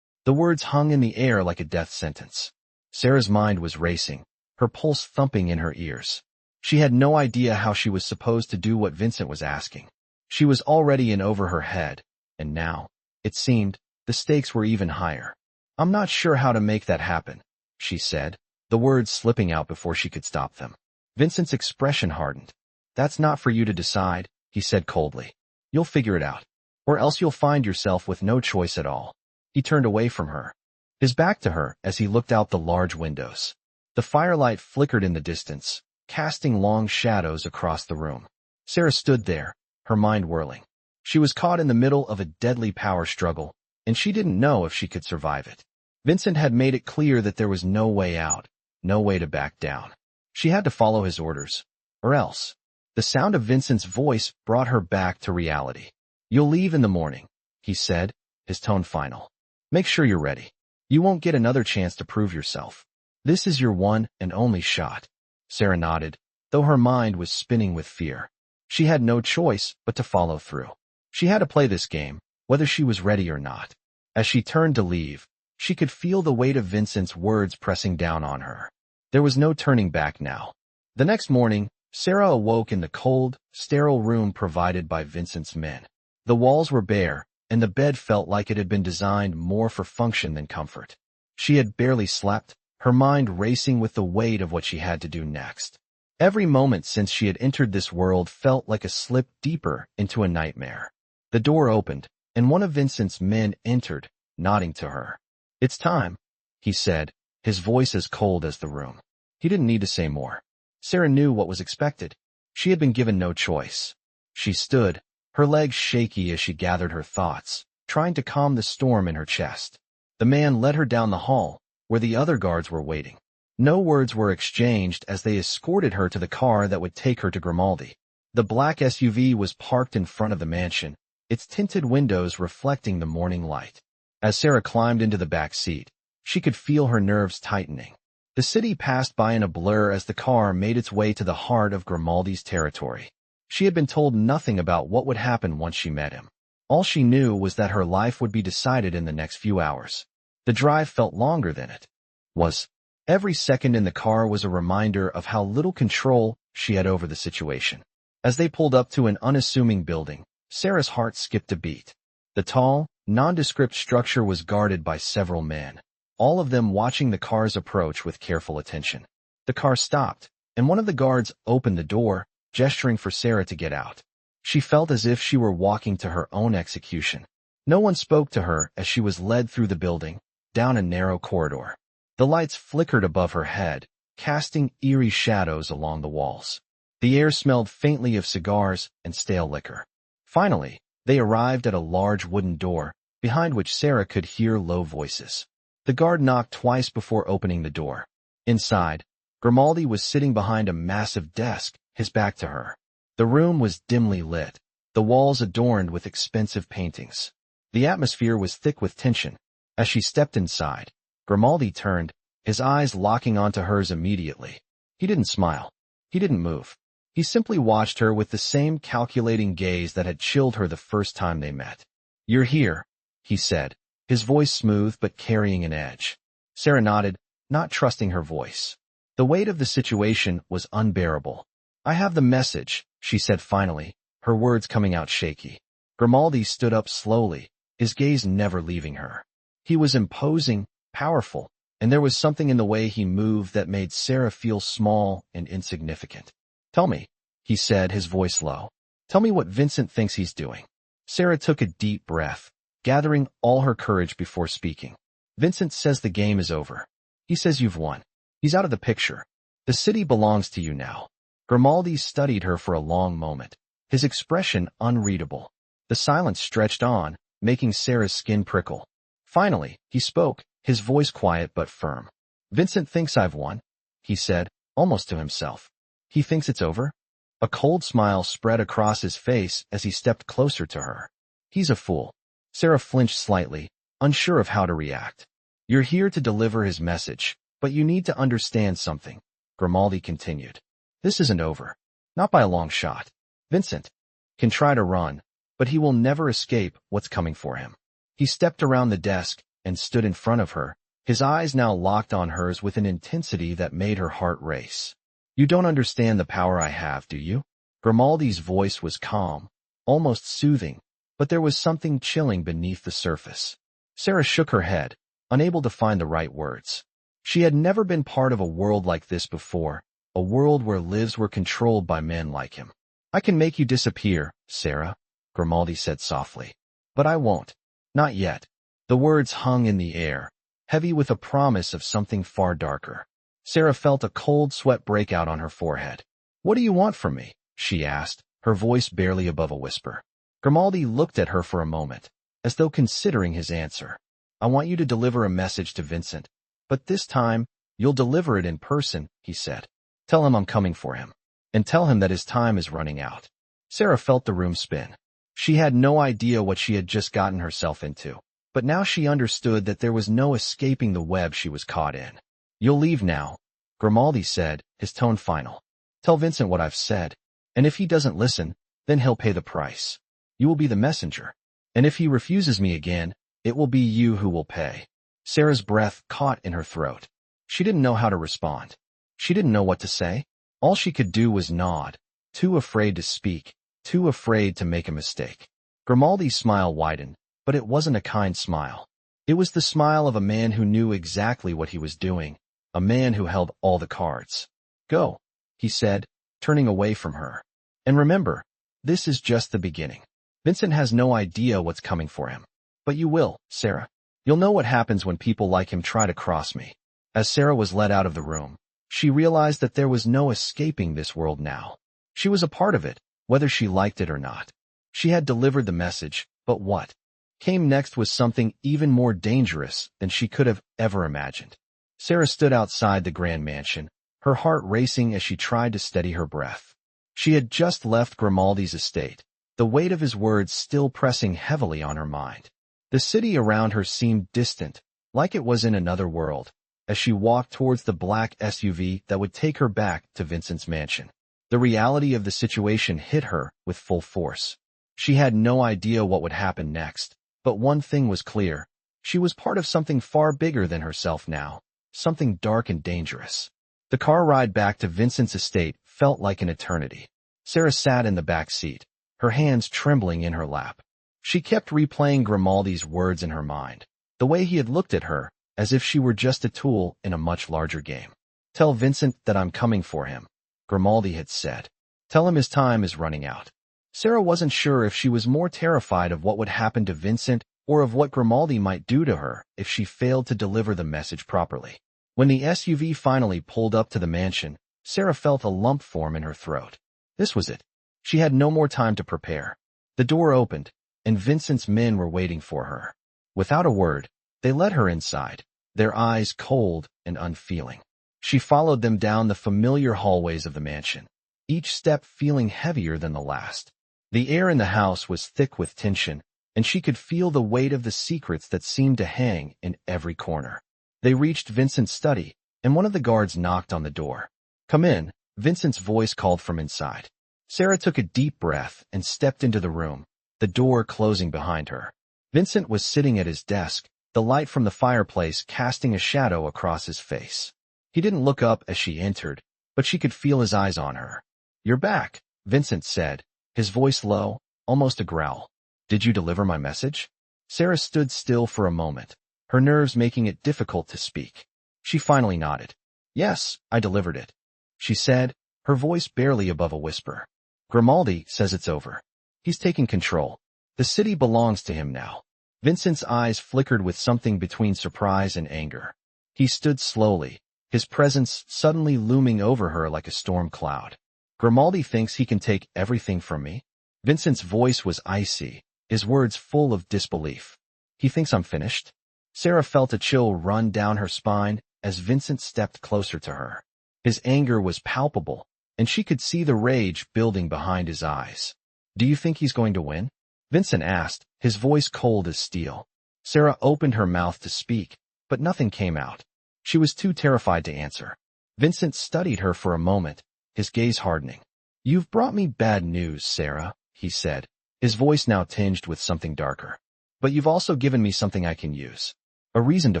The words hung in the air like a death sentence. Sarah's mind was racing, her pulse thumping in her ears. She had no idea how she was supposed to do what Vincent was asking. She was already in over her head, and now, it seemed, the stakes were even higher. "I'm not sure how to make that happen," she said, the words slipping out before she could stop them. Vincent's expression hardened. "That's not for you to decide," he said coldly. "You'll figure it out. Or else you'll find yourself with no choice at all." He turned away from her, his back to her as he looked out the large windows. The firelight flickered in the distance, casting long shadows across the room. Sarah stood there, her mind whirling. She was caught in the middle of a deadly power struggle, and she didn't know if she could survive it. Vincent had made it clear that there was no way out, no way to back down. She had to follow his orders, or else. The sound of Vincent's voice brought her back to reality. "You'll leave in the morning," he said, his tone final. "Make sure you're ready. You won't get another chance to prove yourself. This is your one and only shot." Sarah nodded, though her mind was spinning with fear. She had no choice but to follow through. She had to play this game, whether she was ready or not. As she turned to leave, she could feel the weight of Vincent's words pressing down on her. There was no turning back now. The next morning, Sarah awoke in the cold, sterile room provided by Vincent's men. The walls were bare, and the bed felt like it had been designed more for function than comfort. She had barely slept, her mind racing with the weight of what she had to do next. Every moment since she had entered this world felt like a slip deeper into a nightmare. The door opened, and one of Vincent's men entered, nodding to her. "It's time," he said, his voice as cold as the room. He didn't need to say more. Sarah knew what was expected. She had been given no choice. She stood, her legs shaky as she gathered her thoughts, trying to calm the storm in her chest. The man led her down the hall, where the other guards were waiting. No words were exchanged as they escorted her to the car that would take her to Grimaldi. The black SUV was parked in front of the mansion, its tinted windows reflecting the morning light. As Sarah climbed into the back seat, she could feel her nerves tightening. The city passed by in a blur as the car made its way to the heart of Grimaldi's territory. She had been told nothing about what would happen once she met him. All she knew was that her life would be decided in the next few hours. The drive felt longer than it was. Every second in the car was a reminder of how little control she had over the situation. As they pulled up to an unassuming building, Sarah's heart skipped a beat. The tall, nondescript structure was guarded by several men, all of them watching the car's approach with careful attention. The car stopped, and one of the guards opened the door, gesturing for Sarah to get out. She felt as if she were walking to her own execution. No one spoke to her as she was led through the building, down a narrow corridor. The lights flickered above her head, casting eerie shadows along the walls. The air smelled faintly of cigars and stale liquor. Finally, they arrived at a large wooden door, behind which Sarah could hear low voices. The guard knocked twice before opening the door. Inside, Grimaldi was sitting behind a massive desk, his back to her. The room was dimly lit, the walls adorned with expensive paintings. The atmosphere was thick with tension. As she stepped inside, Grimaldi turned, his eyes locking onto hers immediately. He didn't smile. He didn't move. He simply watched her with the same calculating gaze that had chilled her the first time they met. "You're here," he said, his voice smooth but carrying an edge. Sarah nodded, not trusting her voice. The weight of the situation was unbearable. "I have the message," she said finally, her words coming out shaky. Grimaldi stood up slowly, his gaze never leaving her. He was imposing, powerful, and there was something in the way he moved that made Sarah feel small and insignificant. "Tell me," he said, his voice low. "Tell me what Vincent thinks he's doing." Sarah took a deep breath, gathering all her courage before speaking. "Vincent says the game is over. He says you've won. He's out of the picture. The city belongs to you now." Grimaldi studied her for a long moment, his expression unreadable. The silence stretched on, making Sarah's skin prickle. Finally, he spoke, his voice quiet but firm. "Vincent thinks I've won," he said, almost to himself. "He thinks it's over?" A cold smile spread across his face as he stepped closer to her. "He's a fool." Sarah flinched slightly, unsure of how to react. "You're here to deliver his message, but you need to understand something," Grimaldi continued. "This isn't over. Not by a long shot. Vincent can try to run, but he will never escape what's coming for him." He stepped around the desk and stood in front of her, his eyes now locked on hers with an intensity that made her heart race. "You don't understand the power I have, do you?" Grimaldi's voice was calm, almost soothing, but there was something chilling beneath the surface. Sarah shook her head, unable to find the right words. She had never been part of a world like this before, a world where lives were controlled by men like him. I can make you disappear, Sarah, Grimaldi said softly. But I won't. Not yet. The words hung in the air, heavy with a promise of something far darker. Sarah felt a cold sweat break out on her forehead. What do you want from me? She asked, her voice barely above a whisper. Grimaldi looked at her for a moment, as though considering his answer. I want you to deliver a message to Vincent. But this time, you'll deliver it in person, he said. Tell him I'm coming for him. And tell him that his time is running out. Sarah felt the room spin. She had no idea what she had just gotten herself into. But now she understood that there was no escaping the web she was caught in. You'll leave now, Grimaldi said, his tone final. Tell Vincent what I've said. And if he doesn't listen, then he'll pay the price. You will be the messenger. And if he refuses me again, it will be you who will pay. Sarah's breath caught in her throat. She didn't know how to respond. She didn't know what to say. All she could do was nod, too afraid to speak, too afraid to make a mistake. Grimaldi's smile widened, but it wasn't a kind smile. It was the smile of a man who knew exactly what he was doing, a man who held all the cards. Go, he said, turning away from her. And remember, this is just the beginning. Vincent has no idea what's coming for him. But you will, Sarah. You'll know what happens when people like him try to cross me. As Sarah was led out of the room, she realized that there was no escaping this world now. She was a part of it, whether she liked it or not. She had delivered the message, but what came next was something even more dangerous than she could have ever imagined. Sarah stood outside the grand mansion, her heart racing as she tried to steady her breath. She had just left Grimaldi's estate, the weight of his words still pressing heavily on her mind. The city around her seemed distant, like it was in another world, as she walked towards the black SUV that would take her back to Vincent's mansion. The reality of the situation hit her with full force. She had no idea what would happen next, but one thing was clear. She was part of something far bigger than herself now, something dark and dangerous. The car ride back to Vincent's estate felt like an eternity. Sarah sat in the back seat, her hands trembling in her lap. She kept replaying Grimaldi's words in her mind, the way he had looked at her, as if she were just a tool in a much larger game. Tell Vincent that I'm coming for him, Grimaldi had said. Tell him his time is running out. Sarah wasn't sure if she was more terrified of what would happen to Vincent or of what Grimaldi might do to her if she failed to deliver the message properly. When the SUV finally pulled up to the mansion, Sarah felt a lump form in her throat. This was it. She had no more time to prepare. The door opened, and Vincent's men were waiting for her. Without a word, they led her inside, their eyes cold and unfeeling. She followed them down the familiar hallways of the mansion, each step feeling heavier than the last. The air in the house was thick with tension, and she could feel the weight of the secrets that seemed to hang in every corner. They reached Vincent's study, and one of the guards knocked on the door. Come in, Vincent's voice called from inside. Sarah took a deep breath and stepped into the room, the door closing behind her. Vincent was sitting at his desk, the light from the fireplace casting a shadow across his face. He didn't look up as she entered, but she could feel his eyes on her. You're back, Vincent said, his voice low, almost a growl. Did you deliver my message? Sarah stood still for a moment, her nerves making it difficult to speak. She finally nodded. Yes, I delivered it, she said, her voice barely above a whisper. Grimaldi says it's over. He's taking control. The city belongs to him now. Vincent's eyes flickered with something between surprise and anger. He stood slowly, his presence suddenly looming over her like a storm cloud. Grimaldi thinks he can take everything from me? Vincent's voice was icy, his words full of disbelief. He thinks I'm finished? Sarah felt a chill run down her spine as Vincent stepped closer to her. His anger was palpable, and she could see the rage building behind his eyes. Do you think he's going to win? Vincent asked, his voice cold as steel. Sarah opened her mouth to speak, but nothing came out. She was too terrified to answer. Vincent studied her for a moment, his gaze hardening. You've brought me bad news, Sarah, he said, his voice now tinged with something darker. But you've also given me something I can use. A reason to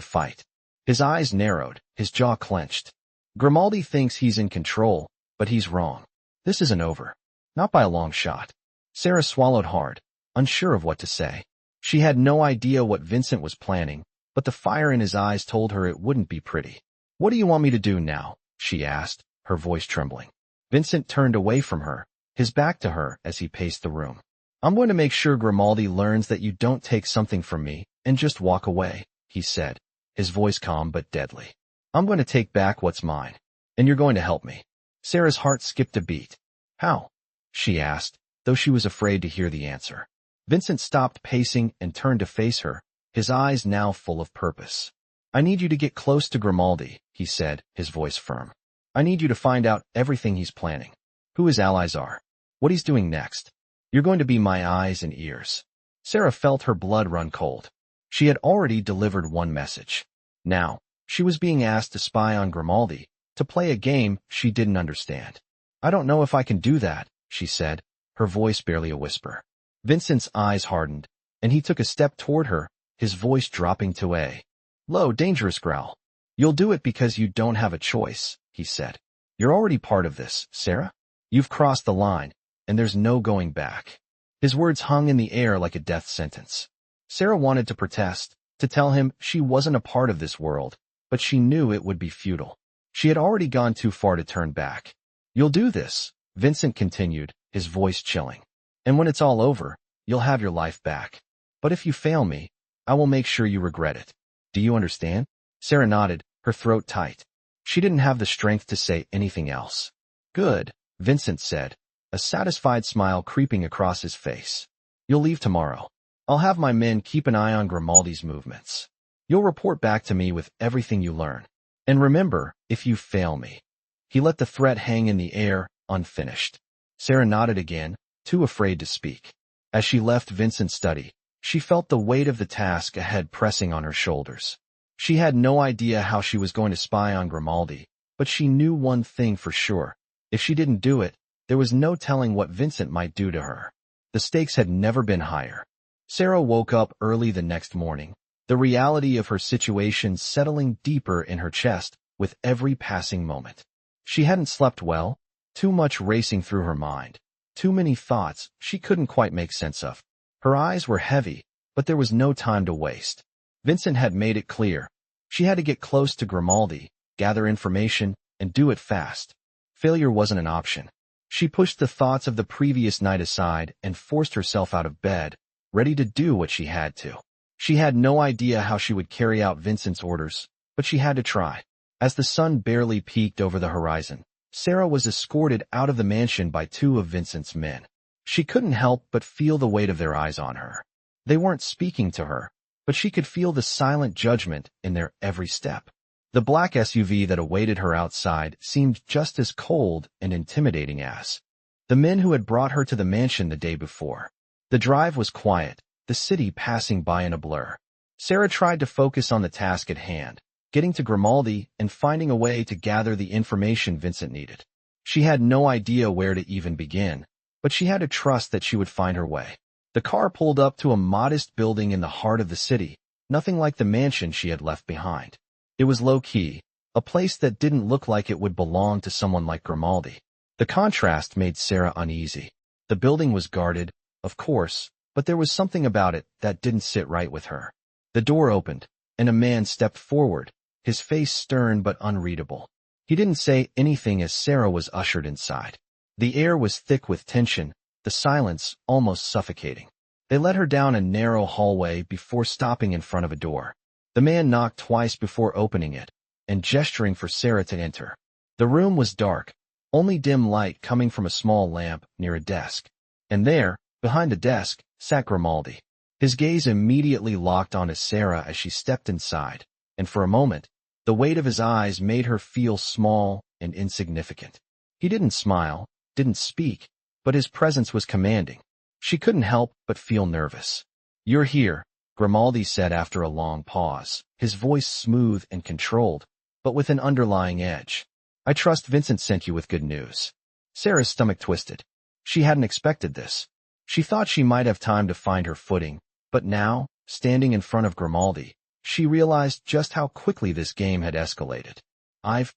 fight. His eyes narrowed, his jaw clenched. Grimaldi thinks he's in control, but he's wrong. This isn't over. Not by a long shot. Sarah swallowed hard, unsure of what to say. She had no idea what Vincent was planning, but the fire in his eyes told her it wouldn't be pretty. "What do you want me to do now?" she asked, her voice trembling. Vincent turned away from her, his back to her as he paced the room. "I'm going to make sure Grimaldi learns that you don't take something from me and just walk away," he said, his voice calm but deadly. "I'm going to take back what's mine, and you're going to help me." Sarah's heart skipped a beat. "How?" she asked, though she was afraid to hear the answer. Vincent stopped pacing and turned to face her, his eyes now full of purpose. "I need you to get close to Grimaldi," he said, his voice firm. "I need you to find out everything he's planning, who his allies are, what he's doing next. You're going to be my eyes and ears." Sarah felt her blood run cold. She had already delivered one message. Now, she was being asked to spy on Grimaldi, to play a game she didn't understand. "I don't know if I can do that," she said, her voice barely a whisper. Vincent's eyes hardened, and he took a step toward her, his voice dropping to a low, dangerous growl. "You'll do it because you don't have a choice," he said. "You're already part of this, Sarah. You've crossed the line, and there's no going back." His words hung in the air like a death sentence. Sarah wanted to protest, to tell him she wasn't a part of this world, but she knew it would be futile. She had already gone too far to turn back. "You'll do this," Vincent continued, his voice chilling. "And when it's all over, you'll have your life back. But if you fail me, I will make sure you regret it. Do you understand?" Sarah nodded, her throat tight. She didn't have the strength to say anything else. "Good," Vincent said, a satisfied smile creeping across his face. "You'll leave tomorrow. I'll have my men keep an eye on Grimaldi's movements. You'll report back to me with everything you learn. And remember, if you fail me." He let the threat hang in the air, unfinished. Sarah nodded again, too afraid to speak. As she left Vincent's study, she felt the weight of the task ahead pressing on her shoulders. She had no idea how she was going to spy on Grimaldi, but she knew one thing for sure. If she didn't do it, there was no telling what Vincent might do to her. The stakes had never been higher. Sarah woke up early the next morning, the reality of her situation settling deeper in her chest with every passing moment. She hadn't slept well, too much racing through her mind, too many thoughts she couldn't quite make sense of. Her eyes were heavy, but there was no time to waste. Vincent had made it clear. She had to get close to Grimaldi, gather information, and do it fast. Failure wasn't an option. She pushed the thoughts of the previous night aside and forced herself out of bed, ready to do what she had to. She had no idea how she would carry out Vincent's orders, but she had to try. As the sun barely peeked over the horizon, Sarah was escorted out of the mansion by two of Vincent's men. She couldn't help but feel the weight of their eyes on her. They weren't speaking to her, but she could feel the silent judgment in their every step. The black SUV that awaited her outside seemed just as cold and intimidating as the men who had brought her to the mansion the day before. The drive was quiet, the city passing by in a blur. Sarah tried to focus on the task at hand, getting to Grimaldi and finding a way to gather the information Vincent needed. She had no idea where to even begin, but she had to trust that she would find her way. The car pulled up to a modest building in the heart of the city, nothing like the mansion she had left behind. It was low-key, a place that didn't look like it would belong to someone like Grimaldi. The contrast made Sarah uneasy. The building was guarded, of course, but there was something about it that didn't sit right with her. The door opened, and a man stepped forward, his face stern but unreadable. He didn't say anything as Sarah was ushered inside. The air was thick with tension, the silence almost suffocating. They led her down a narrow hallway before stopping in front of a door. The man knocked twice before opening it, and gesturing for Sarah to enter. The room was dark, only dim light coming from a small lamp near a desk. And there, behind the desk, sat Grimaldi. His gaze immediately locked onto Sarah as she stepped inside, and for a moment, the weight of his eyes made her feel small and insignificant. He didn't smile, didn't speak, but his presence was commanding. She couldn't help but feel nervous. "You're here," Grimaldi said after a long pause, his voice smooth and controlled, but with an underlying edge. "I trust Vincent sent you with good news." Sarah's stomach twisted. She hadn't expected this. She thought she might have time to find her footing, but now, standing in front of Grimaldi, she realized just how quickly this game had escalated. I've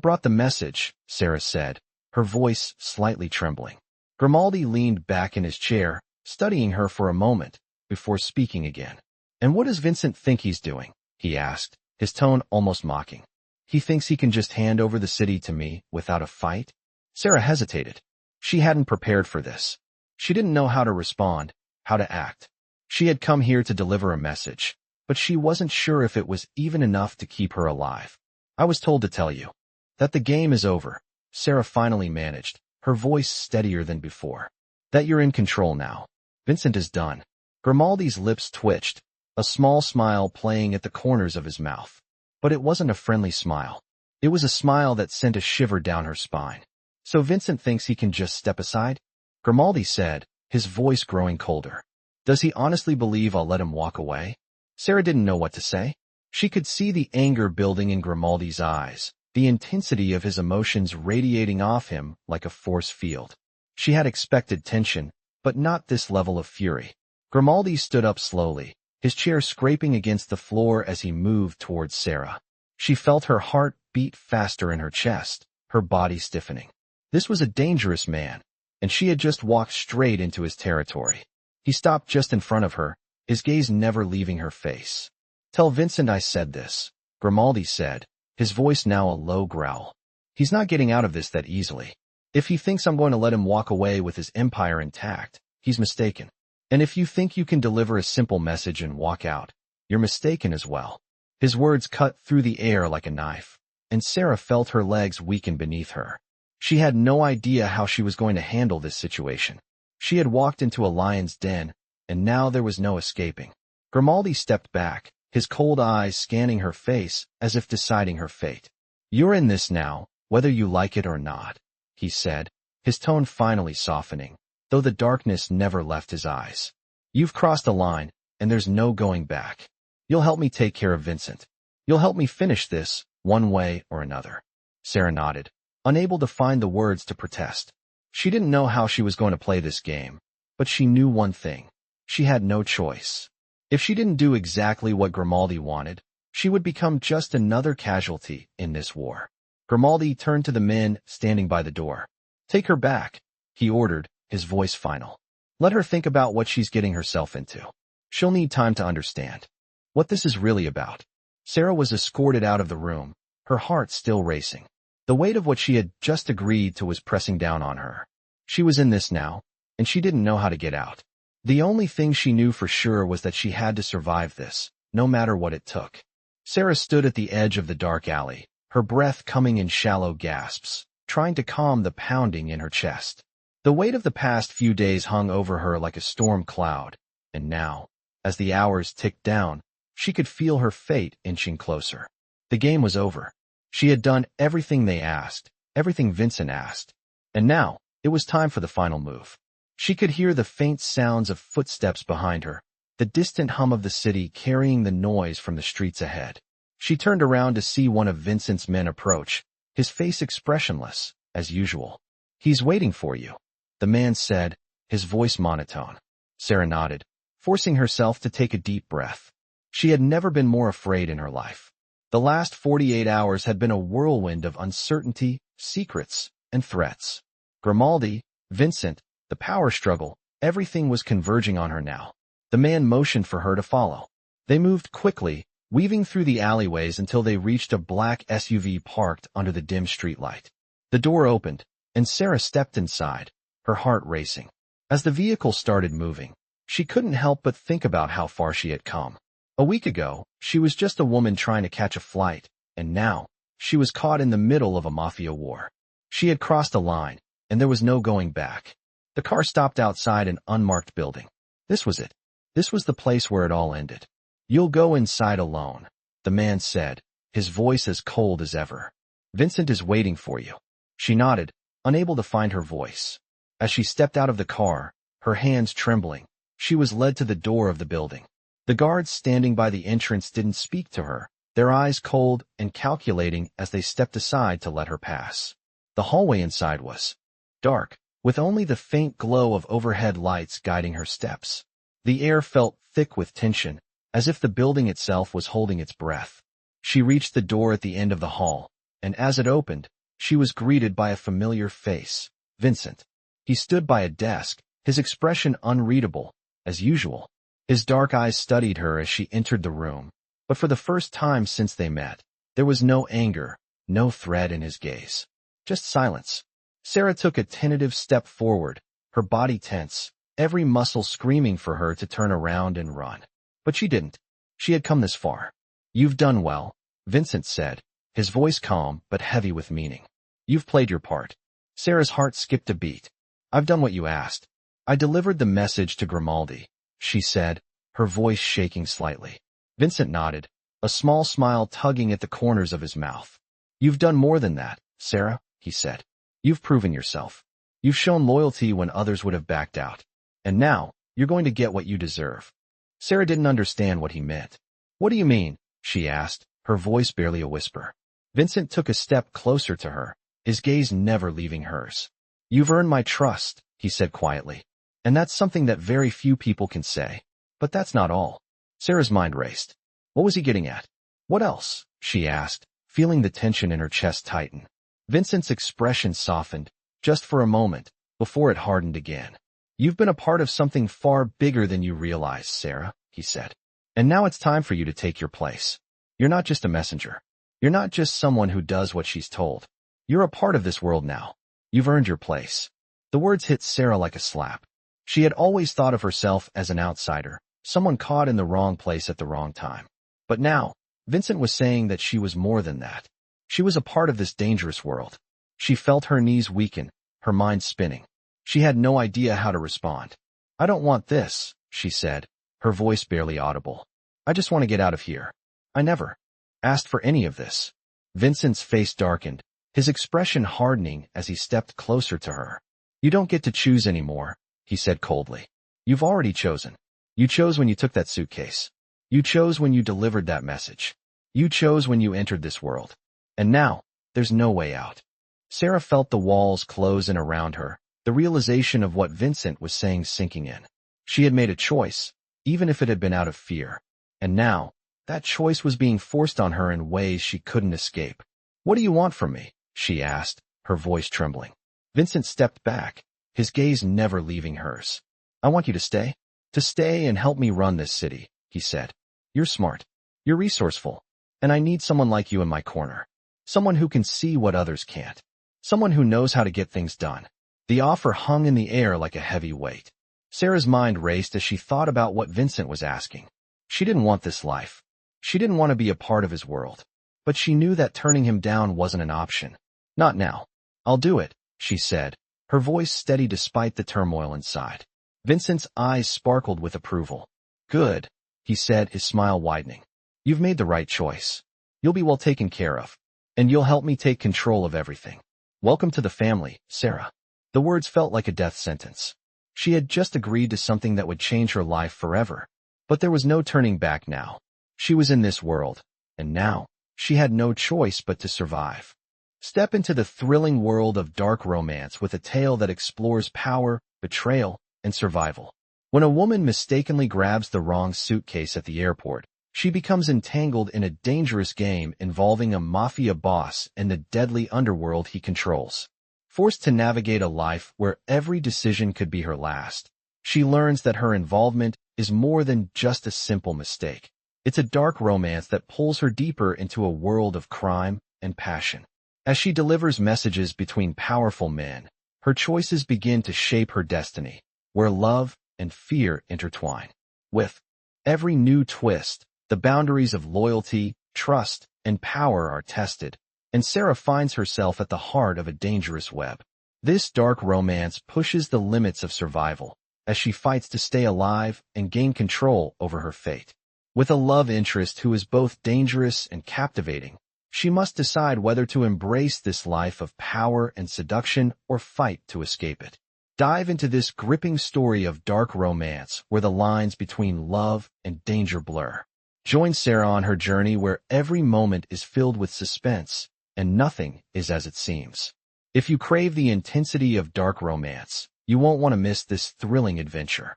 brought the message," Sarah said, her voice slightly trembling. Grimaldi leaned back in his chair, studying her for a moment, before speaking again. "And what does Vincent think he's doing?" he asked, his tone almost mocking. "He thinks he can just hand over the city to me without a fight?" Sarah hesitated. She hadn't prepared for this. She didn't know how to respond, how to act. She had come here to deliver a message, but she wasn't sure if it was even enough to keep her alive. "I was told to tell you that the game is over," Sarah finally managed, her voice steadier than before. "That you're in control now. Vincent is done." Grimaldi's lips twitched, a small smile playing at the corners of his mouth. But it wasn't a friendly smile. It was a smile that sent a shiver down her spine. "So Vincent thinks he can just step aside?" Grimaldi said, his voice growing colder. "Does he honestly believe I'll let him walk away?" Sarah didn't know what to say. She could see the anger building in Grimaldi's eyes, the intensity of his emotions radiating off him like a force field. She had expected tension, but not this level of fury. Grimaldi stood up slowly, his chair scraping against the floor as he moved towards Sarah. She felt her heart beat faster in her chest, her body stiffening. This was a dangerous man, and she had just walked straight into his territory. He stopped just in front of her, his gaze never leaving her face. "Tell Vincent I said this," Grimaldi said, his voice now a low growl. "He's not getting out of this that easily. If he thinks I'm going to let him walk away with his empire intact, he's mistaken. And if you think you can deliver a simple message and walk out, you're mistaken as well." His words cut through the air like a knife, and Sarah felt her legs weaken beneath her. She had no idea how she was going to handle this situation. She had walked into a lion's den, and now there was no escaping. Grimaldi stepped back, his cold eyes scanning her face as if deciding her fate. "You're in this now, whether you like it or not," he said, his tone finally softening, though the darkness never left his eyes. "You've crossed a line, and there's no going back. You'll help me take care of Vincent. You'll help me finish this, one way or another." Sarah nodded, unable to find the words to protest. She didn't know how she was going to play this game, but she knew one thing. She had no choice. If she didn't do exactly what Grimaldi wanted, she would become just another casualty in this war. Grimaldi turned to the men standing by the door. "Take her back," he ordered, his voice final. "Let her think about what she's getting herself into. She'll need time to understand what this is really about." Sarah was escorted out of the room, her heart still racing. The weight of what she had just agreed to was pressing down on her. She was in this now, and she didn't know how to get out. The only thing she knew for sure was that she had to survive this, no matter what it took. Sarah stood at the edge of the dark alley, her breath coming in shallow gasps, trying to calm the pounding in her chest. The weight of the past few days hung over her like a storm cloud, and now, as the hours ticked down, she could feel her fate inching closer. The game was over. She had done everything they asked, everything Vincent asked, and now it was time for the final move. She could hear the faint sounds of footsteps behind her, the distant hum of the city carrying the noise from the streets ahead. She turned around to see one of Vincent's men approach, his face expressionless, as usual. "He's waiting for you," the man said, his voice monotone. Sarah nodded, forcing herself to take a deep breath. She had never been more afraid in her life. The last 48 hours had been a whirlwind of uncertainty, secrets, and threats. Grimaldi, Vincent, the power struggle, everything was converging on her now. The man motioned for her to follow. They moved quickly, weaving through the alleyways until they reached a black SUV parked under the dim streetlight. The door opened, and Sarah stepped inside, her heart racing. As the vehicle started moving, she couldn't help but think about how far she had come. A week ago, she was just a woman trying to catch a flight, and now, she was caught in the middle of a mafia war. She had crossed a line, and there was no going back. The car stopped outside an unmarked building. This was it. This was the place where it all ended. "You'll go inside alone," the man said, his voice as cold as ever. "Vincent is waiting for you." She nodded, unable to find her voice. As she stepped out of the car, her hands trembling, she was led to the door of the building. The guards standing by the entrance didn't speak to her, their eyes cold and calculating as they stepped aside to let her pass. The hallway inside was dark, with only the faint glow of overhead lights guiding her steps. The air felt thick with tension, as if the building itself was holding its breath. She reached the door at the end of the hall, and as it opened, she was greeted by a familiar face, Vincent. He stood by a desk, his expression unreadable, as usual. His dark eyes studied her as she entered the room, but for the first time since they met, there was no anger, no threat in his gaze. Just silence. Sarah took a tentative step forward, her body tense, every muscle screaming for her to turn around and run. But she didn't. She had come this far. "You've done well," Vincent said, his voice calm but heavy with meaning. "You've played your part." Sarah's heart skipped a beat. "I've done what you asked. I delivered the message to Grimaldi," she said, her voice shaking slightly. Vincent nodded, a small smile tugging at the corners of his mouth. "You've done more than that, Sarah," he said. "You've proven yourself. You've shown loyalty when others would have backed out. And now, you're going to get what you deserve." Sarah didn't understand what he meant. "What do you mean?" she asked, her voice barely a whisper. Vincent took a step closer to her, his gaze never leaving hers. "You've earned my trust," he said quietly. "And that's something that very few people can say. But that's not all." Sarah's mind raced. What was he getting at? "What else?" she asked, feeling the tension in her chest tighten. Vincent's expression softened, just for a moment, before it hardened again. "You've been a part of something far bigger than you realize, Sarah," he said. "And now it's time for you to take your place. You're not just a messenger. You're not just someone who does what she's told. You're a part of this world now. You've earned your place." The words hit Sarah like a slap. She had always thought of herself as an outsider, someone caught in the wrong place at the wrong time. But now, Vincent was saying that she was more than that. She was a part of this dangerous world. She felt her knees weaken, her mind spinning. She had no idea how to respond. "I don't want this," she said, her voice barely audible. "I just want to get out of here. I never asked for any of this." Vincent's face darkened, his expression hardening as he stepped closer to her. "You don't get to choose anymore," he said coldly. "You've already chosen. You chose when you took that suitcase. You chose when you delivered that message. You chose when you entered this world. And now, there's no way out." Sarah felt the walls close in around her, the realization of what Vincent was saying sinking in. She had made a choice, even if it had been out of fear. And now, that choice was being forced on her in ways she couldn't escape. "What do you want from me?" she asked, her voice trembling. Vincent stepped back, his gaze never leaving hers. "I want you to stay. To stay and help me run this city," he said. "You're smart. You're resourceful. And I need someone like you in my corner. Someone who can see what others can't. Someone who knows how to get things done." The offer hung in the air like a heavy weight. Sarah's mind raced as she thought about what Vincent was asking. She didn't want this life. She didn't want to be a part of his world. But she knew that turning him down wasn't an option. "Not now. I'll do it," she said, her voice steady despite the turmoil inside. Vincent's eyes sparkled with approval. "Good," he said, his smile widening. "You've made the right choice. You'll be well taken care of. And you'll help me take control of everything. Welcome to the family, Sarah." The words felt like a death sentence. She had just agreed to something that would change her life forever. But there was no turning back now. She was in this world, and now, she had no choice but to survive. Step into the thrilling world of dark romance with a tale that explores power, betrayal, and survival. When a woman mistakenly grabs the wrong suitcase at the airport, she becomes entangled in a dangerous game involving a mafia boss and the deadly underworld he controls. Forced to navigate a life where every decision could be her last, she learns that her involvement is more than just a simple mistake. It's a dark romance that pulls her deeper into a world of crime and passion. As she delivers messages between powerful men, her choices begin to shape her destiny, where love and fear intertwine. With every new twist, the boundaries of loyalty, trust, and power are tested, and Sarah finds herself at the heart of a dangerous web. This dark romance pushes the limits of survival, as she fights to stay alive and gain control over her fate. With a love interest who is both dangerous and captivating, she must decide whether to embrace this life of power and seduction or fight to escape it. Dive into this gripping story of dark romance where the lines between love and danger blur. Join Sarah on her journey where every moment is filled with suspense and nothing is as it seems. If you crave the intensity of dark romance, you won't want to miss this thrilling adventure.